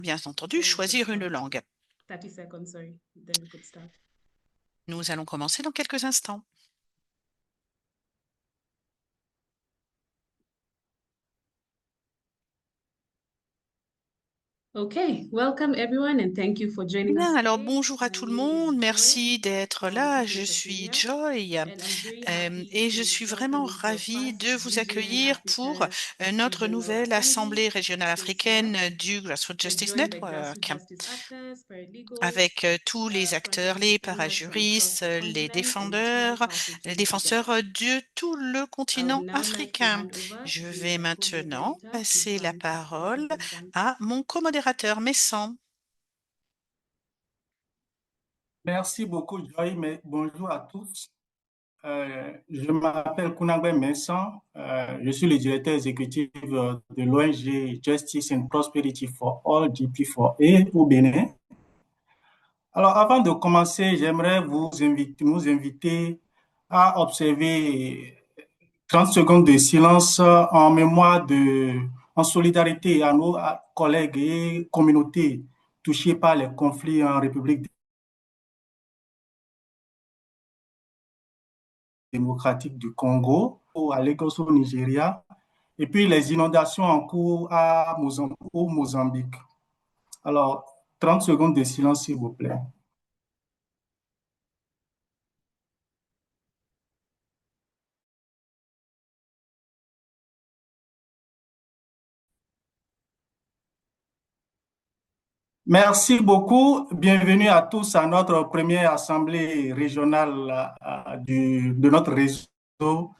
bien entendu, choisir une langue. 30 seconds, sorry. Then we could start. Nous allons commencer dans quelques instants. Okay, welcome everyone and thank you for joining us Bien, alors today. bonjour à My tout le name is monde, Joy merci d'être là. Je suis Kitoshashiria, Joy and I'm very happy et je to suis welcome vraiment you to the ravie first de vous GGN accueillir pour Africa notre Regional nouvelle Assembly Assemblée régionale this year. africaine du Grassroots We're Justice joined by grassroots Network, justice actors, paralegals, avec tous les front acteurs, office les stewards from across parajuristes, the les continent and team défendeurs, consulting together. de tout le I would continent now like to africain. hand over Je to vais the maintenant co-moderator, passer la Mr. parole Joseph Nsam. à mon comodérateur Messan. Merci beaucoup, Joy, mais bonjour à tous. Je m'appelle Kounagbe Vincent. Je suis le directeur exécutif de l'ONG Justice and Prosperity for All, JP4A, au Bénin. Alors, avant de commencer, j'aimerais nous inviter à observer 30 secondes de silence en solidarité à nos collègues et communautés touchées par les conflits en République démocratique du Congo, à Lagos au Nigeria, et puis les inondations en cours au Mozambique. Alors, 30 secondes de silence, s'il vous plaît. Merci beaucoup. Bienvenue à tous à notre première assemblée régionale de notre réseau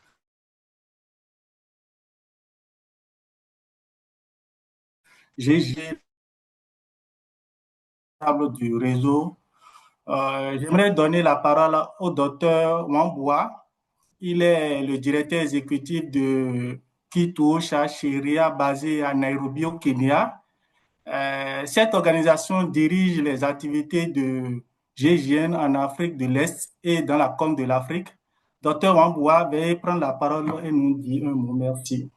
GG du réseau. J'aimerais donner la parole au docteur Wambua. Il est le directeur exécutif de Kituo Sheria basé à Nairobi au Kenya. Cette organisation dirige les activités de GIGN en Afrique de l'Est et dans la Corne de l'Afrique. Docteur Wambua, veuillez prendre la parole et nous dire un mot. Merci.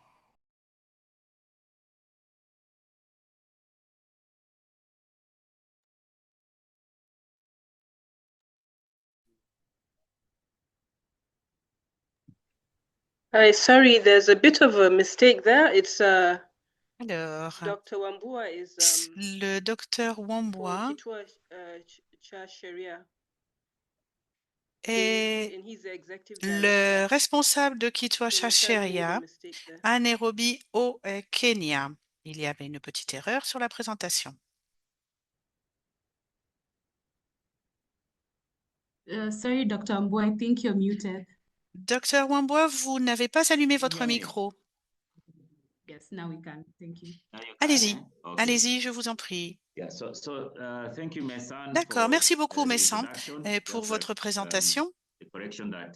Hi, sorry, there's a bit of a mistake there. It's Alors, Dr. Wambua is le docteur for Wambua Kitwa Sharia. est In he's the executive le director. responsable de So Kitwa my side made a Sheria mistake there. à Nairobi au Kenya. Il y avait une petite erreur sur la présentation. Sorry, Dr. Mbo, I think you're muted. Docteur Wambua, vous n'avez pas allumé votre me? micro. Yes, now we can. Thank you. Now you can, Allez-y, Okay. allez-y, je vous en prie. Yeah, thank you, Mesan, D'accord, merci beaucoup, the Messan, introduction. pour Just votre présentation. the correction that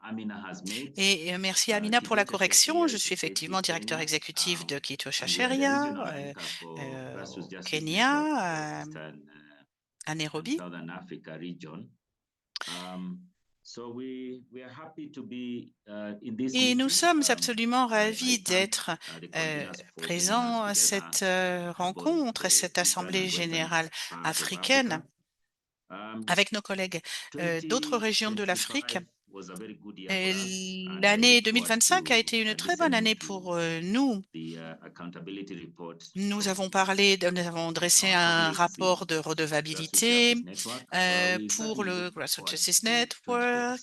Amina has made. Et merci Amina pour la Kitosha correction. Sharia Je is suis based effectivement in directeur Kenya, exécutif de Kitosha and we are the Sheria regional anchor for Grassroots au Justice Network for Kenya, Eastern à and Nairobi. Southern Africa region. So we are happy to be in this Et nous meeting. sommes absolument I ravis thank d'être the conveners for bringing us présents à together, cette both rencontre, cette the Eastern Assemblée and Western générale part of africaine Africa. avec nos collègues d'autres régions de l'Afrique. 2025 was a very good year for us, and I L'année look forward 2025 a to été une très bonne année listening pour to nous. the accountability report Nous avons from nous avons dressé our un colleagues rapport de in Grassroots redevabilité Justice Network. We pour certainly le look Grassroots forward Justice to Network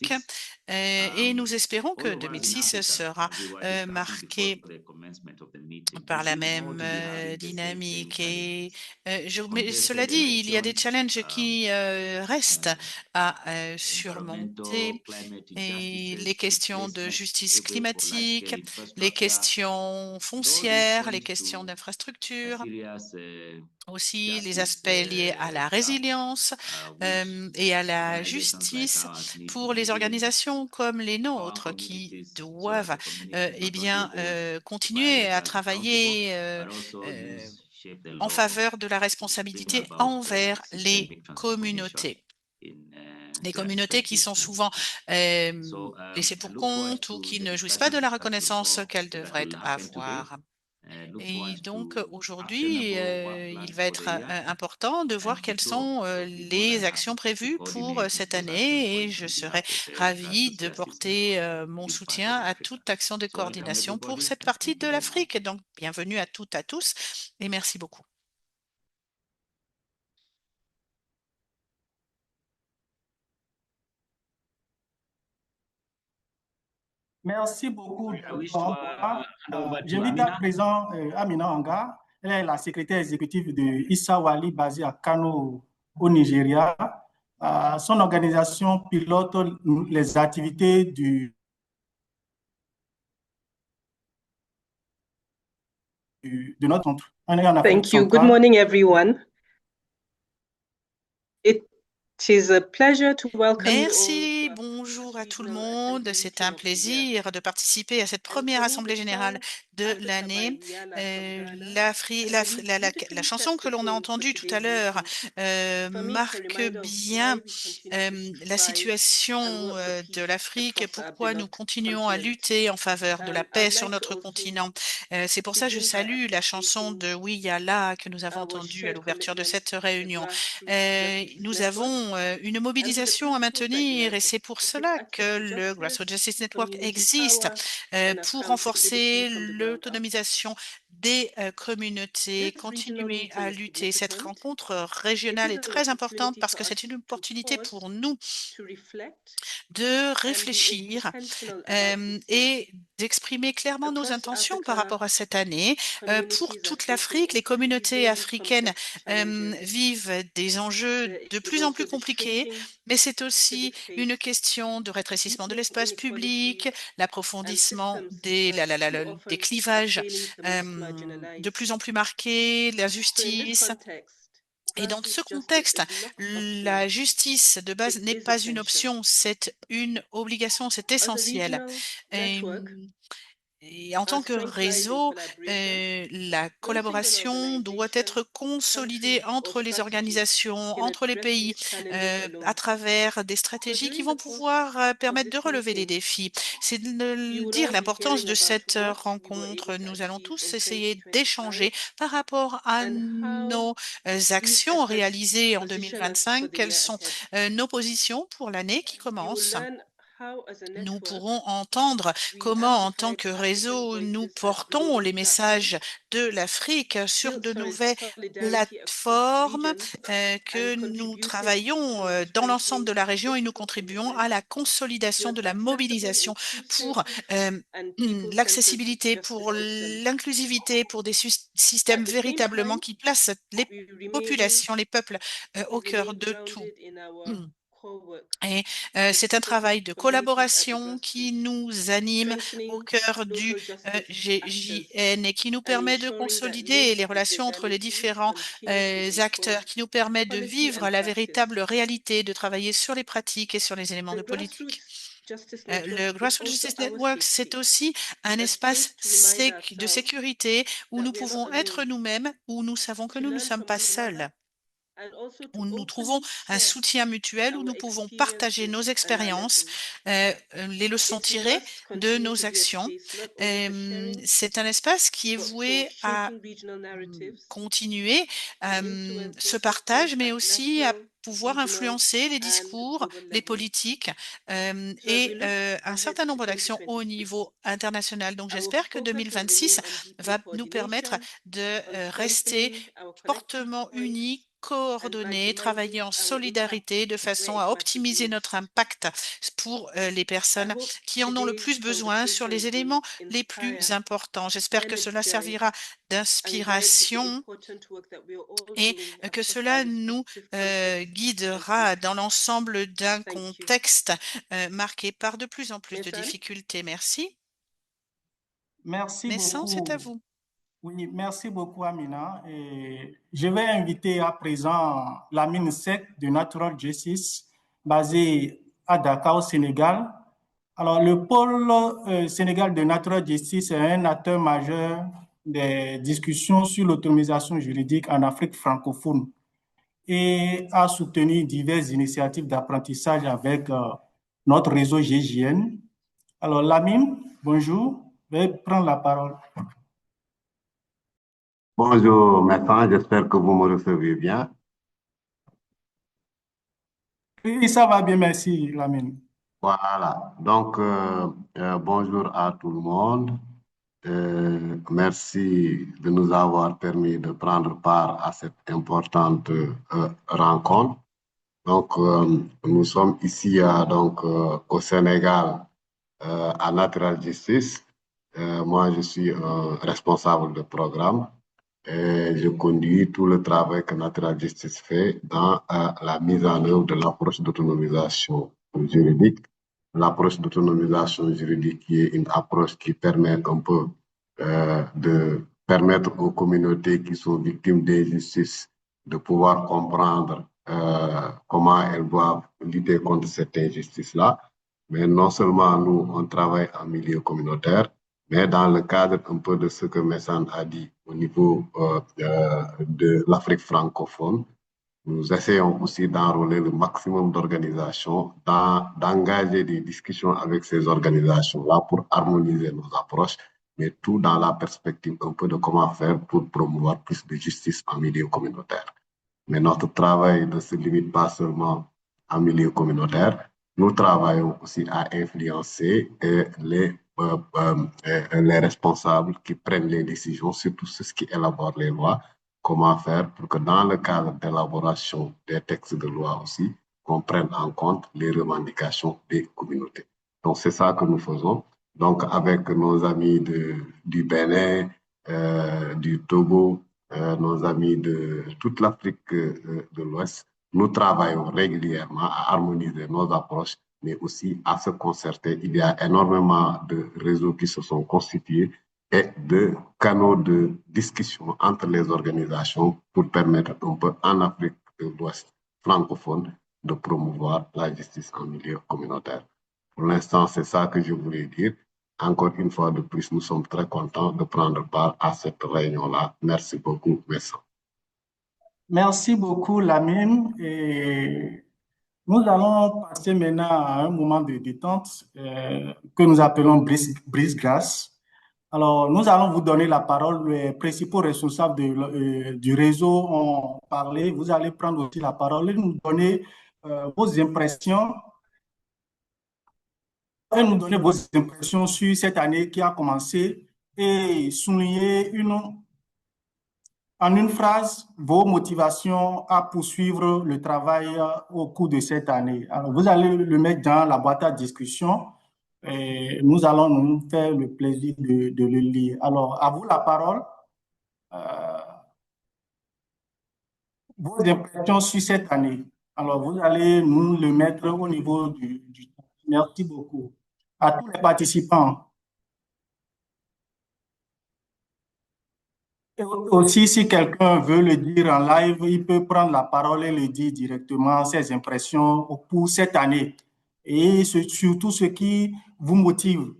2026. et nous espérons All que of us in 2006 Africa, sera as we were discussing before marqué the commencement of the meeting, par we la seem all même to be having the same dynamique. Et challenges. mais cela Contested dit, il y a des elections, challenges qui restent à surmonter. environmental, climate Et les injustices, questions de displacement, justice request for climatique, large-scale les infrastructure, questions and all this foncières, les point questions to a d'infrastructure, serious aussi les justice aspects liés à la gap, résilience which et à la organizations like justice ours need to pour les fulfill. organisations comme les Our nôtres qui communities, so that doivent the communities eh not only bien, hold continuer à violators accountable, travailler but also euh, shape the en law faveur de la to bring responsabilité about envers les systemic transformation communautés. in Les their communautés qui respective sont countries. souvent So laissées I pour look forward compte ou to qui the ne jouissent pas de discussions la that reconnaissance qu'elles that devraient will happen today. avoir. Et donc aujourd'hui, il va être important de voir quelles sont les actions prévues pour cette année et je serai ravie de porter mon soutien à toute action de coordination pour cette partie de l'Afrique. Donc, bienvenue à toutes, à tous et merci beaucoup. Merci beaucoup, I wish Dr. to Ambwa. hand over to J'invite à Amina. présent Amina Anga. Elle est la secrétaire exécutive de Issa Wali, basée à Kano, au Nigeria. Son organisation pilote les activités de notre centre. En Afrique Thank you. Good centrale. morning, everyone. It is a pleasure to welcome you all Merci, to our bonjour à tout le Regional monde. Assembly C'est un meeting of the year. plaisir de participer à cette première for me, Assemblée the générale song de Africa l'année. by Rihanna from Ghana, La beautifully chanson sets que the l'on a tone for entendue tout à today's l'heure meeting. For me, it's a marque reminder of bien why we continue to la strive situation and work for de peace l'Afrique, across our pourquoi nous beloved continuons à continent. lutter en faveur de la paix I'd sur like to notre also continent. C'est pour ça que je begin by salue la chanson appreciating de Wiyala que nous avons our entendue à shared l'ouverture de commitment cette to the réunion. Grassroots Justice Nous Network avons une and to the mobilisation à principles that maintenir unite et us, c'est pour which is cela que access to le Grassroots justice, Justice Network community existe power, and pour accountability renforcer from the ground up. l'autonomisation des communautés, This regional continuer meeting à is lutter. Cette significant. rencontre It régionale is est an très importante opportunity parce for que c'est us une to opportunité pause, pour nous to reflect, de and be réfléchir intentional about this year. et d'exprimer clairement nos Across intentions par Africa, rapport à cette année. Pour communities are toute facing l'Afrique, les communautés increasingly africaines complex challenges. vivent des enjeux There de is plus en plus also the compliqués, shrinking mais c'est aussi civic space, une question de the rétrécissement de deepening l'espace public, inequalities, and l'approfondissement systems des too often clivages are failing the most marginalized. de plus en plus marqués, So in this l'injustice. context, Et dans ce grassroots justice contexte, is not optional. la justice de base It n'est is pas une essential. option, c'est une obligation, c'est As a essentiel. regional Et, network, et en our tant que strength lies in réseau, collaboration. la No single collaboration doit organization, être consolidée country, or entre les strategy organisations, can entre les address pays, these challenges à alone. travers des So stratégies qui during vont the pouvoir course of permettre de this relever les meeting, défis. C'est you de will dire all be l'importance hearing de about cette what we were rencontre. able to Nous allons achieve tous in essayer 2025 d'échanger par rapport à and how nos these actions efforts réalisées en position us for 2025, the quelles year sont ahead. nos positions pour l'année qui You will commence. learn how, as a Nous network, pourrons entendre we comment, en tant amplified que African réseau, nous voices at portons global les messages platforms, de l'Afrique sur built de nouvelles solidarity across plateformes, regions, que and nous contributed travaillons to dans l'ensemble de strengthening la région et nous political contribuons à commitment la consolidation to de an la accessible, mobilisation pour inclusive, and people-centered l'accessibilité, pour justice system. l'inclusivité, pour des At systèmes the same véritablement time, qui placent les we remain populations, les peuples au cœur de tout. grounded in our core work, Et c'est un supporting travail de communities at the collaboration qui grassroots, nous anime au strengthening cœur du local justice actors, GJN et qui nous and permet de ensuring that consolider les lived relations entre les realities différents continue to acteurs, inform qui nous permet de policy vivre and la practice. véritable réalité, de travailler sur les pratiques et sur les éléments de The politique. Grassroots Justice Le Network is Grassroots also Justice our Network, safe c'est space, aussi un a espace space to remind de ourselves sécurité où that nous we are not pouvons être alone, nous-mêmes, où nous savons que to nous ne learn sommes from pas one seuls, another, and also to où nous trouvons openly un share soutien mutuel, où our nous pouvons partager nos experiences and our expériences, lessons. les leçons It tirées must de continue nos to be a actions. space not only for sharing, C'est un espace qui est but for voué à shaping regional narratives, continuer to ce influencing partage, systems mais at aussi à national, pouvoir regional, influencer les and discours, global les levels. politiques So as we et look un ahead certain to nombre d'actions au 2026, niveau international. Donc our j'espère que focus will remain 2026 on deepening va nous permettre coordination, de on rester strengthening our collective fortement voice, unis, and coordonnés, travailler maximizing en our impact solidarité de where façon it à matters optimiser notre most. impact pour les I personnes hope qui en ont le today's plus besoin sur les conversations éléments will les plus inspire, importants. J'espère que cela energize, servira and guide the d'inspiration important work that we are all et doing que across our cela nous respective contexts and guidera stages. dans l'ensemble d'un Thank you. contexte marqué par de plus en plus de Mesan? difficultés. Merci. Merci Messan, c'est à beaucoup. vous. Oui, merci beaucoup, Amina. Et je vais inviter à présent Lamine Seck de Natural Justice, basé à Dakar, au Sénégal. Alors, le pôle Sénégal de Natural Justice est un acteur majeur des discussions sur l'autonomisation juridique en Afrique francophone et a soutenu diverses initiatives d'apprentissage avec notre réseau GJN. Alors, Lamine, bonjour. Je vais prendre la parole. Bonjour, médecin, j'espère que vous me recevez bien. Oui, ça va bien, merci, Lamine. Voilà, donc bonjour à tout le monde. Merci de nous avoir permis de prendre part à cette importante rencontre. Donc, nous sommes ici au Sénégal à Natural Justice. Moi, je suis un responsable de programme et je conduis tout le travail que Natural Justice fait dans la mise en œuvre de l'approche d'autonomisation juridique. L'approche d'autonomisation juridique qui est une approche qui permet un peu de permettre aux communautés qui sont victimes d'injustice de pouvoir comprendre comment elles doivent lutter contre cette injustice-là. Mais non seulement nous, on travaille en milieu communautaire, mais dans le cadre un peu de ce que Messan a dit au niveau de l'Afrique francophone, nous essayons aussi d'enrôler le maximum d'organisations, d'engager des discussions avec ces organisations-là pour harmoniser nos approches, mais tout dans la perspective un peu de comment faire pour promouvoir plus de justice en milieu communautaire. Mais notre travail ne se limite pas seulement en milieu communautaire. Nous travaillons aussi à influencer les responsables qui prennent les décisions, surtout ceux qui élaborent les lois, comment faire pour que dans le cadre d'élaboration des textes de loi aussi, qu'on prenne en compte les revendications des communautés. Donc, c'est ça que nous faisons. Donc, avec nos amis du Bénin, du Togo, nos amis de toute l'Afrique de l'Ouest, nous travaillons régulièrement à harmoniser nos approches, mais aussi à se concerter. Il y a énormément de réseaux qui se sont constitués et de canaux de discussion entre les organisations pour permettre un peu en Afrique de l'Ouest francophone de promouvoir la justice en milieu communautaire. Pour l'instant, c'est ça que je voulais dire. Encore une fois de plus, nous sommes très contents de prendre part à cette réunion-là. Merci beaucoup, merci. Merci beaucoup, Lamine. Et nous allons passer maintenant à un moment de détente que nous appelons brise-glace. Alors, nous allons vous donner la parole. Les principaux responsables du réseau ont parlé. Vous allez prendre aussi la parole et nous donner vos impressions sur cette année qui a commencé et souligner en une phrase vos motivations à poursuivre le travail au cours de cette année. Alors, vous allez le mettre dans la boîte à discussion et nous allons nous faire le plaisir de le lire. Alors, à vous la parole. Vos impressions sur cette année. Alors, vous allez nous le mettre au niveau du temps. Merci beaucoup. À tous les participants. Et aussi, si quelqu'un veut le dire en live, il peut prendre la parole et le dire directement, ses impressions pour cette année. Et surtout ce qui vous motive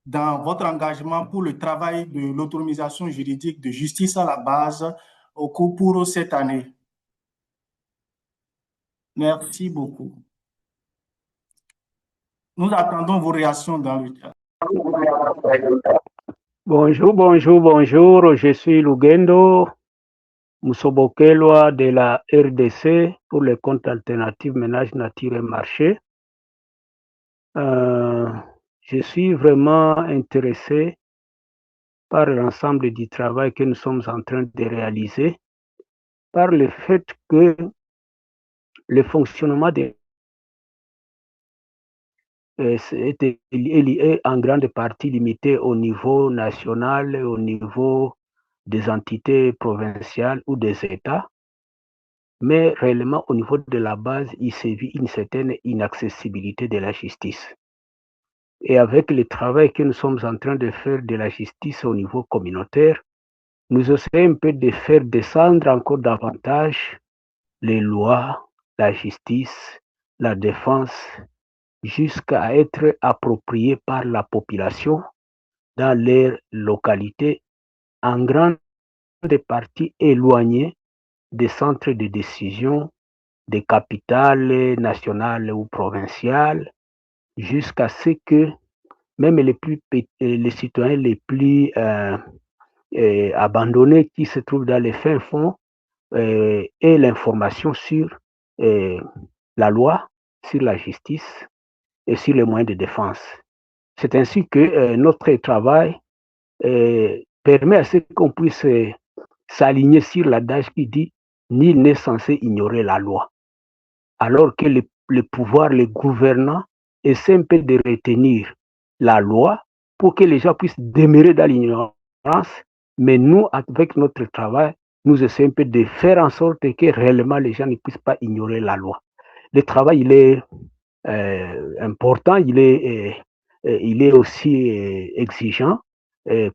dans votre engagement pour le travail de l'autonomisation juridique de justice à la base au cours pour cette année. Merci beaucoup. Nous attendons vos réactions dans le chat. Bonjour. Je suis Lugendo Musobokelwa de la RDC pour les comptes alternatifs ménage, nature et marché. Je suis vraiment intéressé par l'ensemble du travail que nous sommes en train de réaliser, par le fait que le fonctionnement est en grande partie limité au niveau national, au niveau des entités provinciales ou des États, mais réellement au niveau de la base, il sévit une certaine inaccessibilité de la justice. Et avec le travail que nous sommes en train de faire de la justice au niveau communautaire, nous essayons un peu de faire descendre encore davantage les lois, la justice, la défense, jusqu'à être appropriées par la population dans leur localité, en grande partie éloignées des centres de décision, des capitales nationales ou provinciales, jusqu'à ce que même les citoyens les plus abandonnés qui se trouvent dans les fins fonds et l'information sur la loi, sur la justice et sur les moyens de défense. C'est ainsi que notre travail permet à ce qu'on puisse s'aligner sur l'adage qui dit nul n'est censé ignorer la loi. Alors que le pouvoir, les gouvernants essaient un peu de retenir la loi pour que les gens puissent demeurer dans l'ignorance. Mais nous, avec notre travail, nous essayons un peu de faire en sorte que réellement les gens ne puissent pas ignorer la loi. Le travail, il est important, il est aussi exigeant,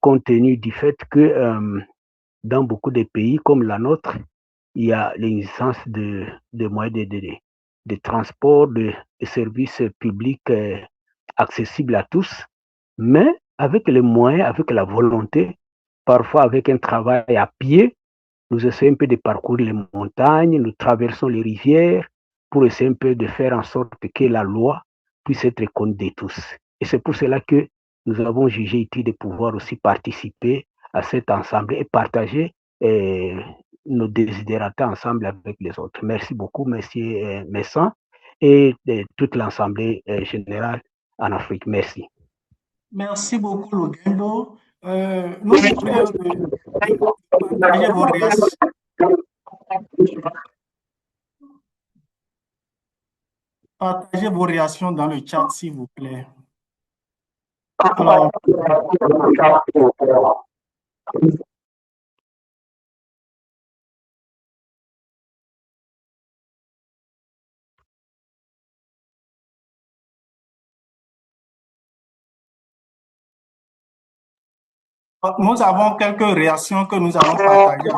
compte tenu du fait que dans beaucoup de pays comme la nôtre, il y a l'existence de moyens de transport, de services publics accessibles à tous, mais avec les moyens, avec la volonté, parfois avec un travail à pied, nous essayons un peu de parcourir les montagnes, nous traversons les rivières pour essayer un peu de faire en sorte que la loi puisse être connue de tous. Et c'est pour cela que nous avons jugé utile de pouvoir aussi participer à cet ensemble et partager nos désidératas ensemble avec les autres. Merci beaucoup, Monsieur Messan, et toute l'Assemblée générale en Afrique. Merci. Merci beaucoup, Lugendo. Nous vous prions de partager vos réactions. Partagez vos réactions dans le chat, s'il vous plaît. Alors, nous avons quelques réactions que nous allons partager.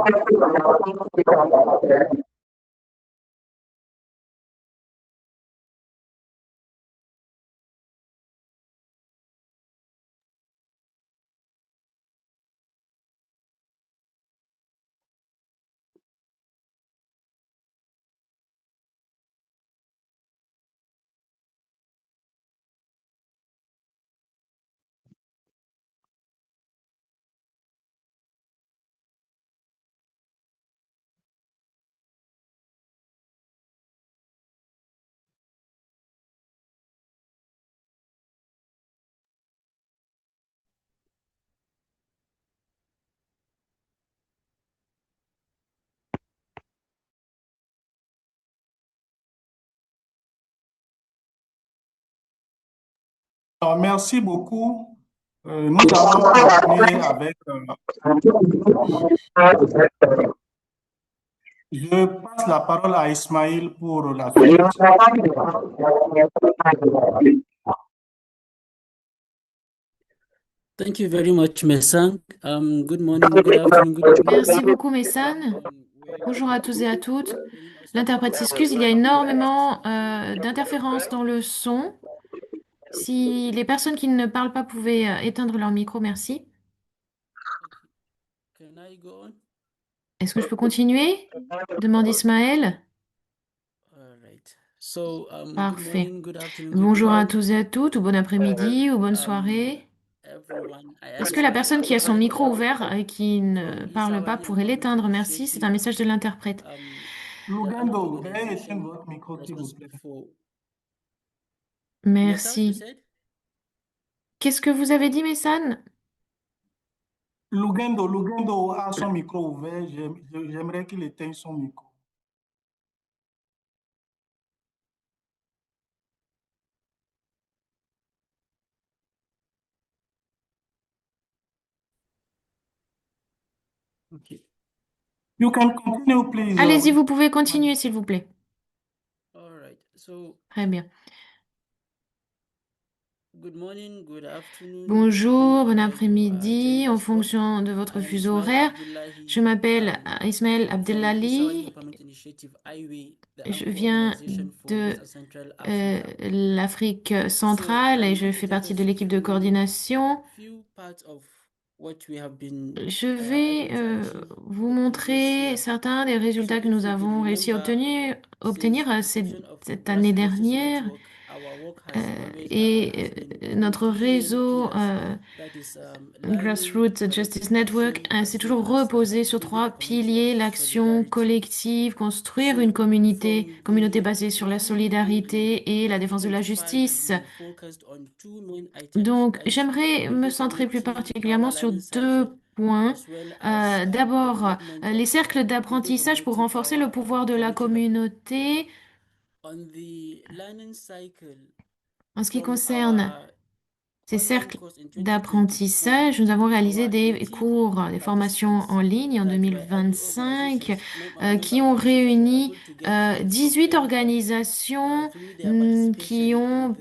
Alors, merci beaucoup. Nous allons continuer avec... je passe la parole à Ismaël pour la suite. Thank you very much, Messan. Good morning, good afternoon, good evening. Merci beaucoup, Messan. Bonjour à tous et à toutes. L'interprète s'excuse, il y a énormément d'interférences dans le son. Si les personnes qui ne parlent pas pouvaient éteindre leur micro, merci. Can I go on? Est-ce que je peux continuer? Demande Ismaël. All right. So, good Parfait. morning, good afternoon, good Bonjour à evening, tous et à toutes, ou bon après-midi, ou bonne soirée. everyone. Est-ce que la personne qui a son micro ouvert et qui ne parle pas pourrait l'éteindre? Merci, c'est un message de l'interprète. Lugendo, veuillez éteindre votre micro, s'il vous plaît. Merci. Qu'est-ce que vous avez dit, Messan? Lugendo a son micro ouvert. J'aimerais qu'il éteigne son micro. Okay. You can continue, please. Allez-y, vous pouvez continuer, s'il vous plaît. All right. So, Très bien. good morning, good afternoon. Bonjour, bon après-midi, en fonction de votre fuseau horaire. Je m'appelle Ismaël Abdelali. Je viens de l'Afrique centrale et je fais partie de l'équipe de coordination. Je vais vous montrer certains des résultats que nous avons réussi à obtenir cette année dernière. et notre réseau Grassroots Justice Network s'est toujours reposé sur trois piliers: l'action collective, construire une communauté basée sur la solidarité et la défense de la justice. Donc, j'aimerais me centrer plus particulièrement sur deux points. D'abord, les cercles d'apprentissage pour renforcer le pouvoir de la communauté. En ce qui concerne ces cercles d'apprentissage, nous avons réalisé des cours, des formations en ligne en 2025 qui ont réuni 18 organisations qui ont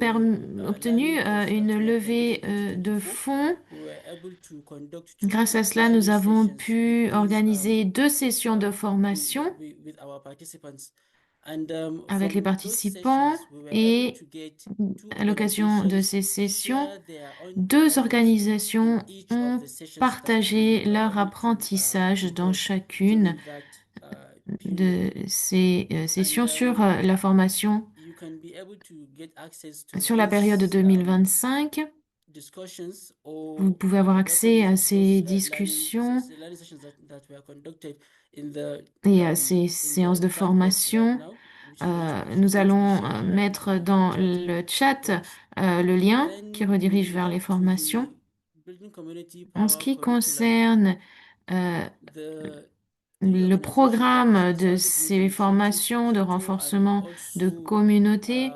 obtenu une levée de fonds. Grâce à cela, nous avons pu organiser 2 sessions de formation avec les participants et à l'occasion de ces sessions, 2 organisations ont partagé leur apprentissage dans chacune de ces sessions sur la formation sur la période 2025. Vous pouvez avoir accès à ces discussions et à ces séances de formation. Nous allons mettre dans le chat le lien qui redirige vers les formations. En ce qui concerne le programme de ces formations de renforcement de communauté,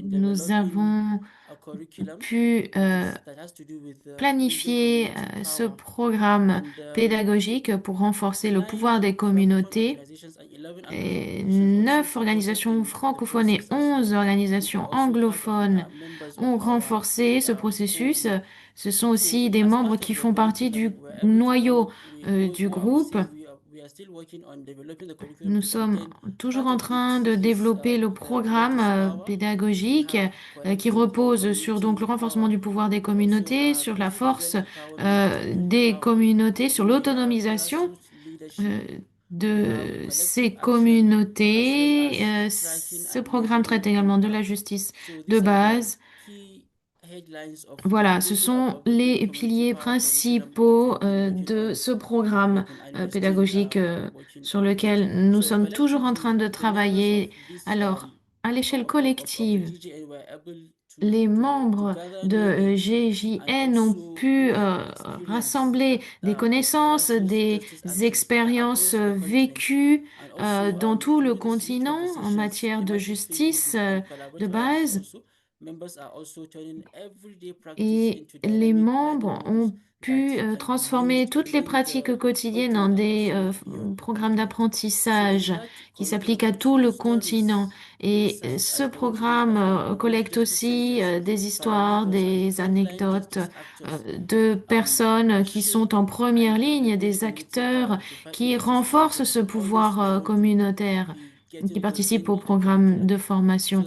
nous avons pu planifier ce programme pédagogique pour renforcer le pouvoir des communautés. Et 9 organisations francophones et 11 organisations anglophones ont renforcé ce processus. Ce sont aussi des membres qui font partie du noyau du groupe. Nous sommes toujours en train de développer le programme pédagogique qui repose sur donc le renforcement du pouvoir des communautés, sur la force des communautés, sur l'autonomisation de ces communautés. Ce programme traite également de la justice de base. Voilà, ce sont les piliers principaux de ce programme pédagogique sur lequel nous sommes toujours en train de travailler. Alors, à l'échelle collective, les membres de GJN ont pu rassembler des connaissances, des expériences vécues dans tout le continent en matière de justice de base. Et les membres ont pu transformer toutes les pratiques quotidiennes en des programmes d'apprentissage qui s'appliquent à tout le continent. Et ce programme collecte aussi des histoires, des anecdotes de personnes qui sont en première ligne, des acteurs qui renforcent ce pouvoir communautaire, qui participent au programme de formation,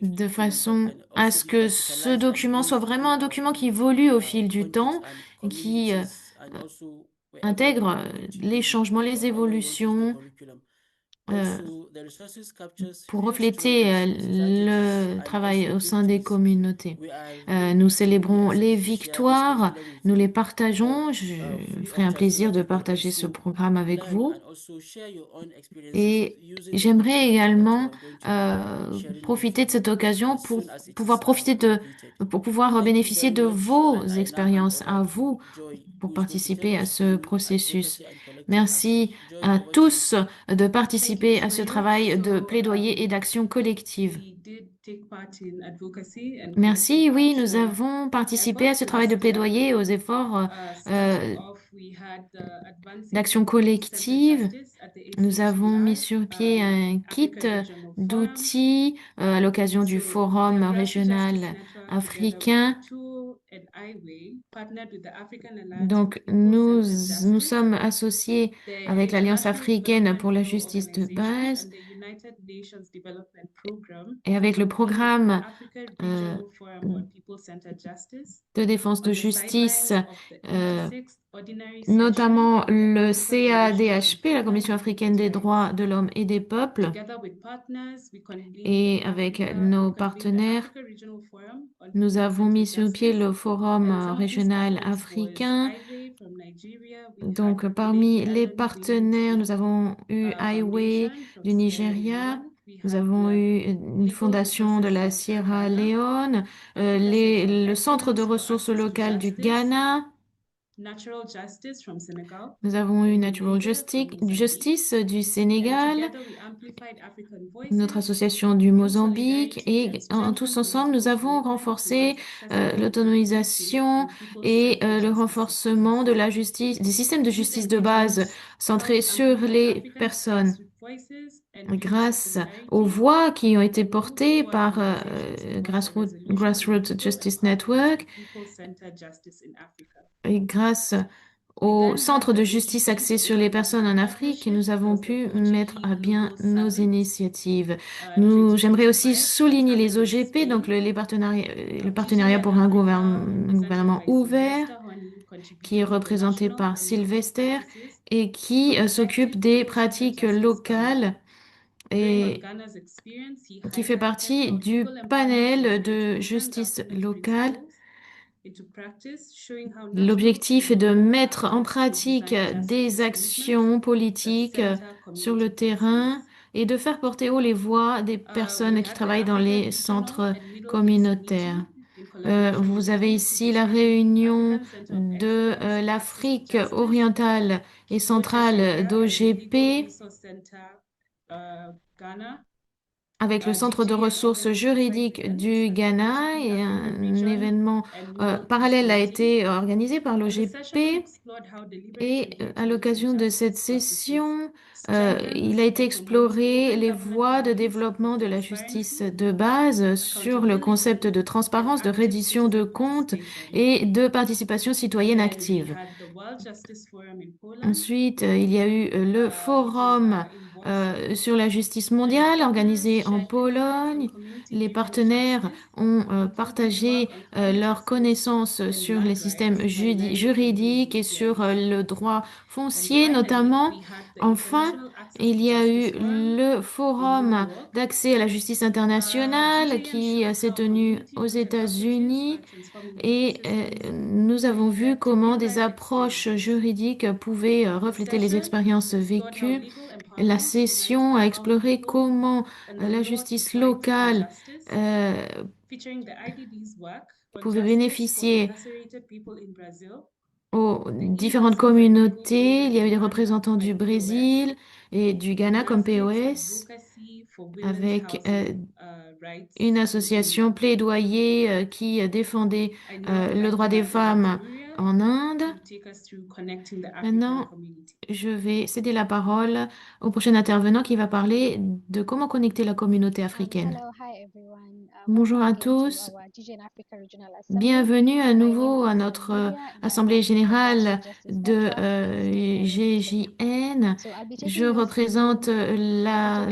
de façon à ce que ce document soit vraiment un document qui évolue au fil du temps et qui intègre les changements, les évolutions euh, pour refléter le travail au sein des communautés. Nous célébrons les victoires, nous les partageons. Je ferai un plaisir de partager ce programme avec vous. Et j'aimerais également profiter de cette occasion pour pouvoir bénéficier de vos expériences à vous pour participer à ce processus. Merci à tous de participer à ce travail de plaidoyer et d'action collective. Merci, oui, nous avons participé à ce travail de plaidoyer et aux efforts d'action collective. Nous avons mis sur pied un kit d'outils à l'occasion du Forum régional africain. Donc, nous sommes associés avec l'Alliance africaine pour la justice de base United Nations Development Program, et avec le programme Africa euh, Regional Forum on People-Centered Justice, de défense de on the justice, sidelines of the euh, 86th Ordinary Session notamment of the le African Coalition on CADHP, la Commission africaine des droits de l'homme et des peuples, Together with partners, we convened et in avec Africa, nos we convened the partenaires, Africa Regional Forum on nous avons mis People-Centered sur pied Justice. le forum And some of these régional partners was africain. Highway from Nigeria. We Donc, had parmi Lady les Ellen partenaires, nous Women's avons eu Highway Foundation from du Sierra Nigeria, Leone. We nous had avons eu une Legal to fondation de Success la Center Sierra Ghana, Leone, Africa Center of le Centre de Excellence for ressources Access to locales du Justice, Ghana. Natural Justice from Senegal, Nous avons eu and Natural Humanité from Mozambique. Justice du And Sénégal, together we amplified African notre voices association du in Mozambique, solidarity et and tous strengthened ensemble, nous political avons commitment renforcé towards accessible, l'autonomisation inclusive, and et people-centered le justice renforcement de systems. la justice, des systèmes de This justice de engagement base centrés helped sur amplify les African personnes. grassroots voices and build Grâce aux solidarity voix qui ont été and move portées forward par conversations towards the resolution of Grassroots legal Justice and pathways Network to people-centered justice in Africa. et grâce We au then centre had de the justice Institute axé for sur les Economic personnes en Afrique, Partnership. nous That avons was the pu mettre à OGP bien Global nos Summit initiatives. J'aimerais aussi 2025 that souligner les started in OGP, donc Spain. le TJ partenariat and pour un Africa, gouvernement represented by ouvert, Sylvester Honey, qui est contributed to the représenté national par and local Sylvester practices et qui for s'occupe effective des people-centered pratiques justice locales funding. Drawing on et Ghana's experience, he qui fait highlighted partie how du legal empowerment panel leverage de proven justice governance locale. principles into practice, showing how national L'objectif and est de local mettre en actors could pratique design des justice commitments actions that politiques center sur le community terrain voices. et de faire porter haut les voix des We personnes qui had the travaillent dans Africa les Regional centres and Middle Basin communautaires. meeting in collaboration Vous with avez Kennedy ici la Foundation, réunion African Center of de Excellence for Access to l'Afrique Justice, orientale et centrale OJCGA, and the Legal d'OGP Resource Center Ghana. avec le Centre de DGN ressources organized a side juridiques event du Ghana, supporting et African un region événement and global peace parallèle a building. été organisé par And the session l'OGP. explored how delivering Et à engagement in l'occasion de cette justice processes session, il a strengthens été and promotes exploré open les government voies de practice développement for de la justice transparency, de base sur le concept accountability, de and transparence, de active reddition de citizen comptes participation. et de participation citoyenne Then we active. had the World Justice Forum in Poland, Ensuite, il y a eu le forum sur la justice and the mondiale partners organisé en shared insights on Pologne. Les community-driven partenaires justice, ont including partagé work on common leurs assets connaissances and sur les land systèmes rights, primarily for those juridiques with et sur PRDC. le droit And foncier finally, notamment. we had the Enfin, International Access il to y a eu Justice Forum le in forum New York. d'accès à la justice internationale DJN qui showed s'est how tenu aux community-centered approaches États-Unis. are transforming legal Et systems nous avons and vu led to comment des real-life approches experiences. juridiques pouvaient The refléter les session expériences explored how vécues. legal La empowerment unites session a power, exploré people, comment and the la law to justice fight for locale justice, euh, featuring the IDD's work on pouvait justice for bénéficier incarcerated people in Brazil, aux the différentes e-Hustle by Legal communautés. Il y a eu Program des Ghana représentants by du POS, Brésil et du Ghana comme Grassroots POS, Advocacy for Women's avec Housing Rights une in association India. plaidoyer qui défendait I now le droit invite des Ambassador femmes Kaburia en Inde. to take us through connecting the African Maintenant, community. je vais céder la parole au prochain intervenant qui va parler de comment connecter la communauté africaine. Hello, hi everyone. Bonjour Welcome à again to tous. our DGN Africa Regional Assembly. Bienvenue à My name nouveau à is notre Lydia and I Assemblée am with the générale Grassroots Justice de Network based here in Kenya. GJN. So I'll be Je taking you représente through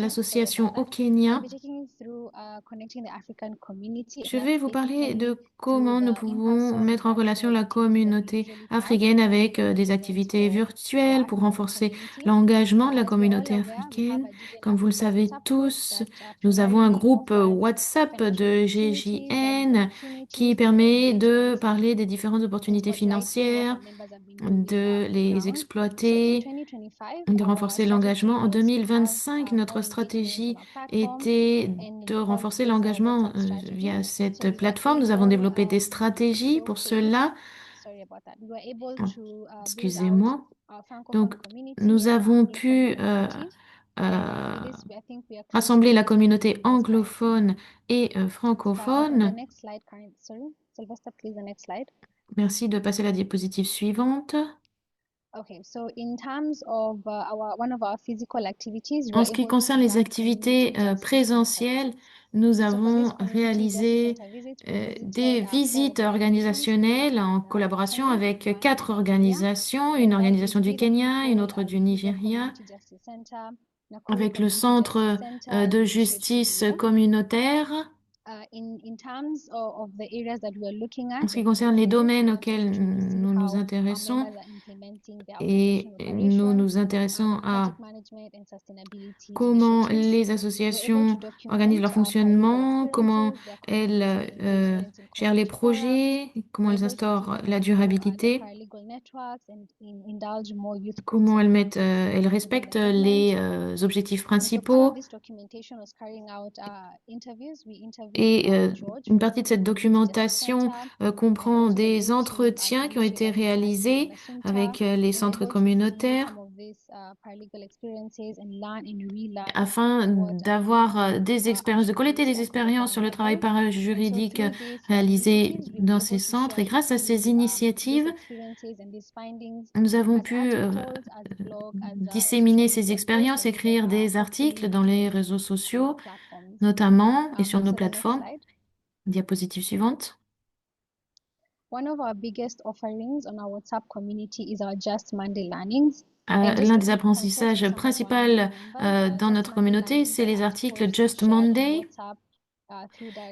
l'association au I'll Kenya. be taking you through connecting the African community Je vais vous parler specifically de through comment nous the pouvons in-person mettre en relation virtual la activities that we communauté usually have africaine avec and des events activités for virtuelles pour African renforcer community. l'engagement de la As we're all communauté aware, we have africaine. a DGN Comme vous le Africa savez WhatsApp group tous, that nous avons un primarily groupe offers WhatsApp financial de opportunities and GJN qui opportunities for permet de engagement parler des différentes in opportunités spotlighting what financières, our members have been doing de on the les ground. So in exploiter, 2025, de our renforcer strategy l'engagement. En was to have 2025, notre more engagement on stratégie our platform était and de have renforcer this l'engagement WhatsApp strategy. via So cette we were plateforme. Nous avons able développé des stratégies pour showcase. cela. Sorry about that. We were able Oh, to build out excusez-moi. our francophone Donc, community nous and our avons anglophone pu community. And in euh, this, I think we are rassembler la currently communauté next slide. anglophone et The francophone. next slide, sorry, Sylvester, please, the next slide. Merci de passer à la diapositive suivante. Okay, so in terms of one of our physical activities, we En were ce qui able to concerne les run activités community justice center présentielles, visits. nous So for avons this community justice réalisé center visits, we visited des 4 visites organizations organisationnelles en in collaboration Kenya, avec one 4 in Nigeria, organisations, une and organisation we du did a Kenya, une full autre du Vihiga Nigeria. Community Justice Center avec le centre de justice communautaire. En ce qui concerne les domaines auxquels nous nous intéressons, et nous nous intéressons à comment les associations organisent leur fonctionnement, comment elles gèrent les projets, comment elles instaurent la durabilité, comment elles respectent les objectifs principaux. Et une partie de cette documentation comprend des entretiens qui ont été réalisés avec les centres communautaires afin d'avoir des expériences, de collecter des expériences sur le travail parajuridique réalisé dans ces centres. Et grâce à ces initiatives, nous avons pu disséminer ces expériences, écrire des articles dans les réseaux sociaux, notamment, et sur nos plateformes. Diapositive suivante. L'un des apprentissages principaux dans notre communauté, c'est les articles Just Monday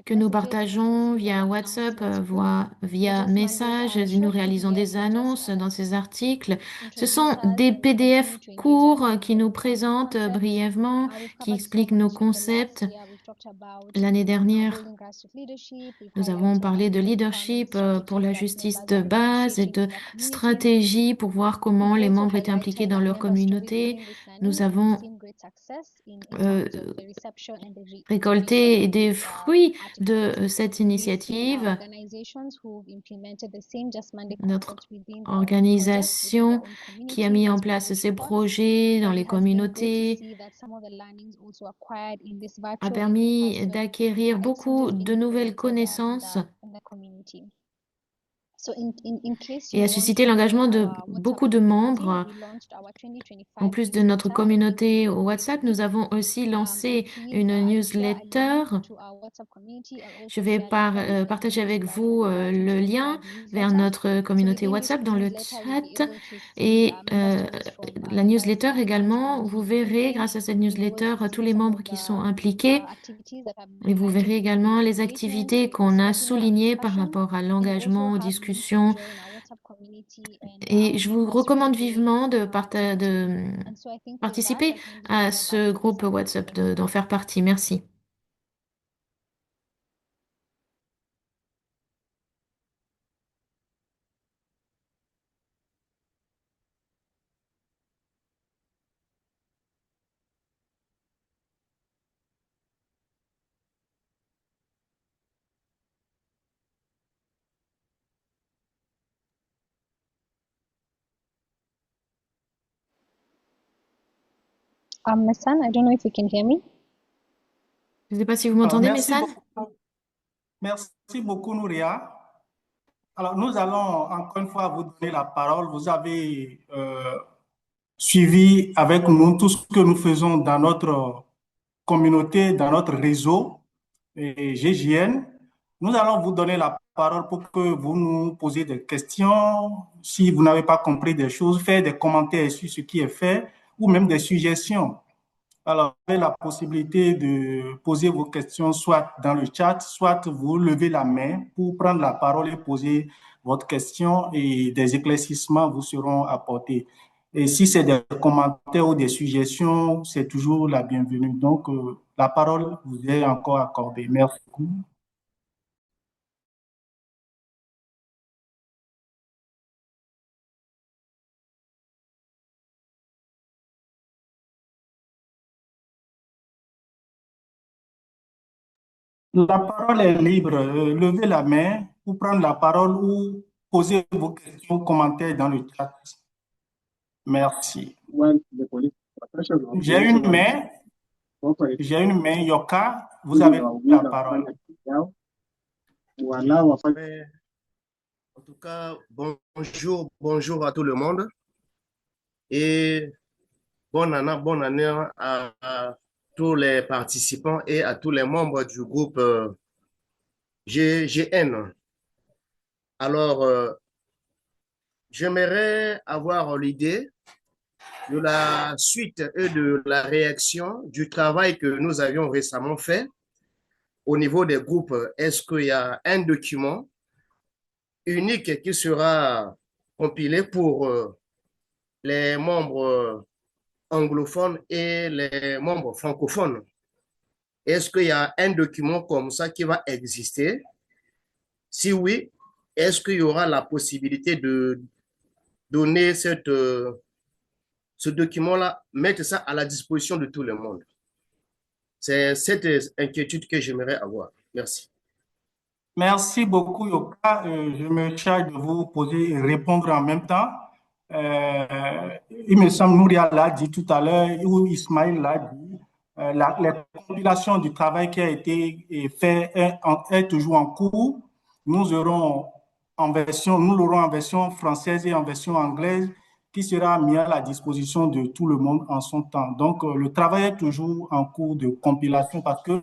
que nous partageons via WhatsApp, via message. Nous réalisons des annonces dans ces articles. Ce sont des PDF courts qui nous présentent brièvement, qui expliquent nos concepts. L'année dernière, nous avons parlé de leadership pour la justice de base et de stratégie pour voir comment les membres étaient impliqués dans leur communauté. Nous avons récolté des fruits de cette initiative. Notre organisation qui a mis en place ces projets dans les communautés a permis d'acquérir beaucoup de nouvelles connaissances et a suscité l'engagement de beaucoup de membres. En plus de notre communauté au WhatsApp, nous avons aussi lancé une newsletter. Je vais partager avec vous le lien vers notre communauté WhatsApp dans le chat. Et la newsletter également, vous verrez grâce à cette newsletter tous les membres qui sont impliqués. Et vous verrez également les activités qu'on a soulignées par rapport à l'engagement, aux discussions. Et je vous recommande vivement de participer à ce groupe WhatsApp, d'en faire partie. Merci. Messan, I don't know if you can hear me. Je ne sais pas si vous m'entendez, Messan. Merci beaucoup, Nouria. Alors, nous allons encore une fois vous donner la parole. Vous avez suivi avec nous tout ce que nous faisons dans notre communauté, dans notre réseau GJN. Nous allons vous donner la parole pour que vous nous posiez des questions. Si vous n'avez pas compris des choses, faire des commentaires sur ce qui est fait ou même des suggestions. Alors, vous avez la possibilité de poser vos questions soit dans le chat, soit vous levez la main pour prendre la parole et poser votre question et des éclaircissements vous seront apportés. Et si c'est des commentaires ou des suggestions, c'est toujours la bienvenue. Donc, la parole vous est encore accordée. Merci beaucoup. La parole est libre. Levez la main pour prendre la parole ou poser vos questions, commentaires dans le chat. Merci. J'ai une main. Yoka, vous avez la parole. En tout cas, bonjour à tout le monde et bonne année à tous les participants et à tous les membres du groupe GGN. Alors, j'aimerais avoir l'idée de la suite et de la réaction du travail que nous avions récemment fait au niveau des groupes. Est-ce qu'il y a un document unique qui sera compilé pour les membres anglophones et les membres francophones? Est-ce qu'il y a un document comme ça qui va exister? Si oui, est-ce qu'il y aura la possibilité de donner ce document-là, mettre ça à la disposition de tout le monde? C'est cette inquiétude que j'aimerais avoir. Merci. Merci beaucoup, Yoka. Je me charge de vous poser et répondre en même temps. Il me semble, Nouria l'a dit tout à l'heure, ou Ismaël l'a dit, la compilation du travail qui a été fait est toujours en cours. Nous l'aurons en version française et en version anglaise qui sera mis à la disposition de tout le monde en son temps. Donc, le travail est toujours en cours de compilation parce que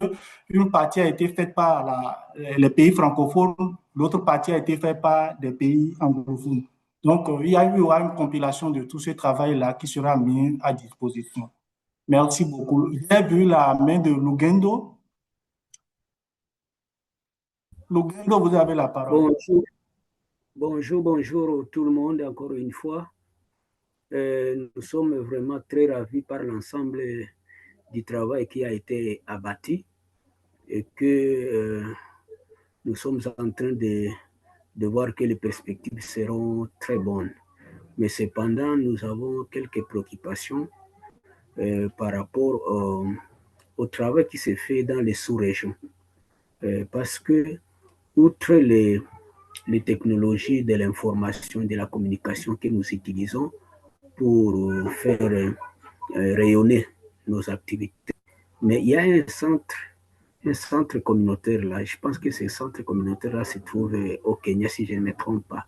une partie a été faite par les pays francophones, l'autre partie a été faite par des pays anglophones. Donc, il y aura une compilation de tout ce travail-là qui sera mis à disposition. Merci beaucoup. J'ai vu la main de Lugendo. Lugendo, vous avez la parole. Bonjour tout le monde, encore une fois. Nous sommes vraiment très ravis par l'ensemble du travail qui a été abattu et que nous sommes en train de voir que les perspectives seront très bonnes. Mais cependant, nous avons quelques préoccupations par rapport au travail qui se fait dans les sous-régions. Parce que, outre les technologies de l'information et de la communication que nous utilisons pour faire rayonner nos activités, mais il y a un centre communautaire là. Je pense que ce centre communautaire là se trouve au Kenya, si je ne me trompe pas.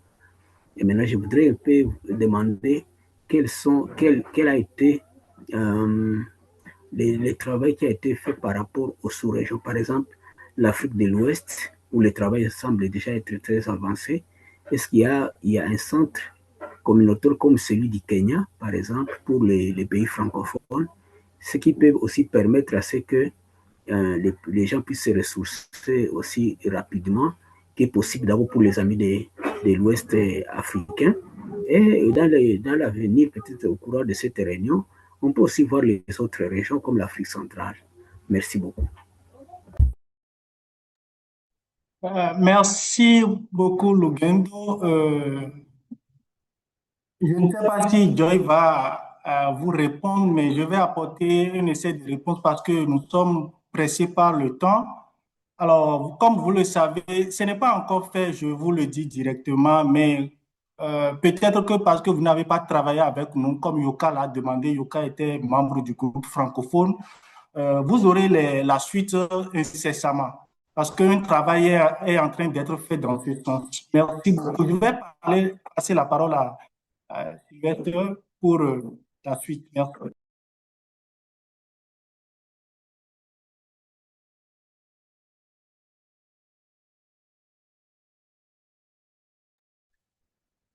Et maintenant, je voudrais un peu demander quel a été le travail qui a été fait par rapport aux sous-régions. Par exemple, l'Afrique de l'Ouest, où le travail semble déjà être très avancé. Est-ce qu'il y a un centre communautaire comme celui du Kenya, par exemple, pour les pays francophones, ce qui peut aussi permettre à ce que les gens puissent se ressourcer aussi rapidement que possible, d'abord pour les amis de l'Ouest africain. Et dans l'avenir, peut-être au cours de cette réunion, on peut aussi voir les autres régions comme l'Afrique centrale. Merci beaucoup. Merci beaucoup, Lugendo. Je ne sais pas si Joy va vous répondre, mais je vais apporter un essai de réponse parce que nous sommes pressés par le temps. Alors, comme vous le savez, ce n'est pas encore fait, je vous le dis directement, mais peut-être que parce que vous n'avez pas travaillé avec nous, comme Yoka l'a demandé, Yoka était membre du groupe francophone, vous aurez la suite incessamment parce qu'un travail est en train d'être fait dans ce sens. Merci beaucoup. Je vais passer la parole à Sylvestre pour la suite. Merci.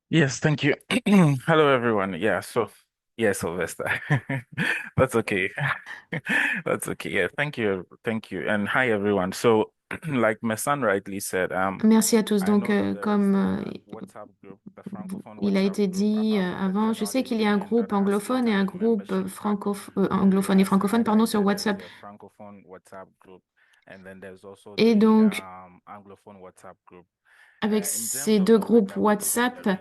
Yes, thank you. Hello, everyone. Yeah, so yes, Sylvester. That's okay. That's okay. Yeah, thank you. Thank you. And hi, everyone. So, like my son rightly said, Merci à tous. I Donc, know that there is comme a WhatsApp group, the Francophone il a WhatsApp été group dit about the avant, je sais qu'il y a un technology, and groupe then I've seen anglophone et un that the groupe membership anglophone et has francophone, pardon, sur highlighted WhatsApp. the Francophone WhatsApp group, and then there's also Et the donc, Anglophone WhatsApp group. avec In ces terms deux of the groupes work that we do in the WhatsApp, region,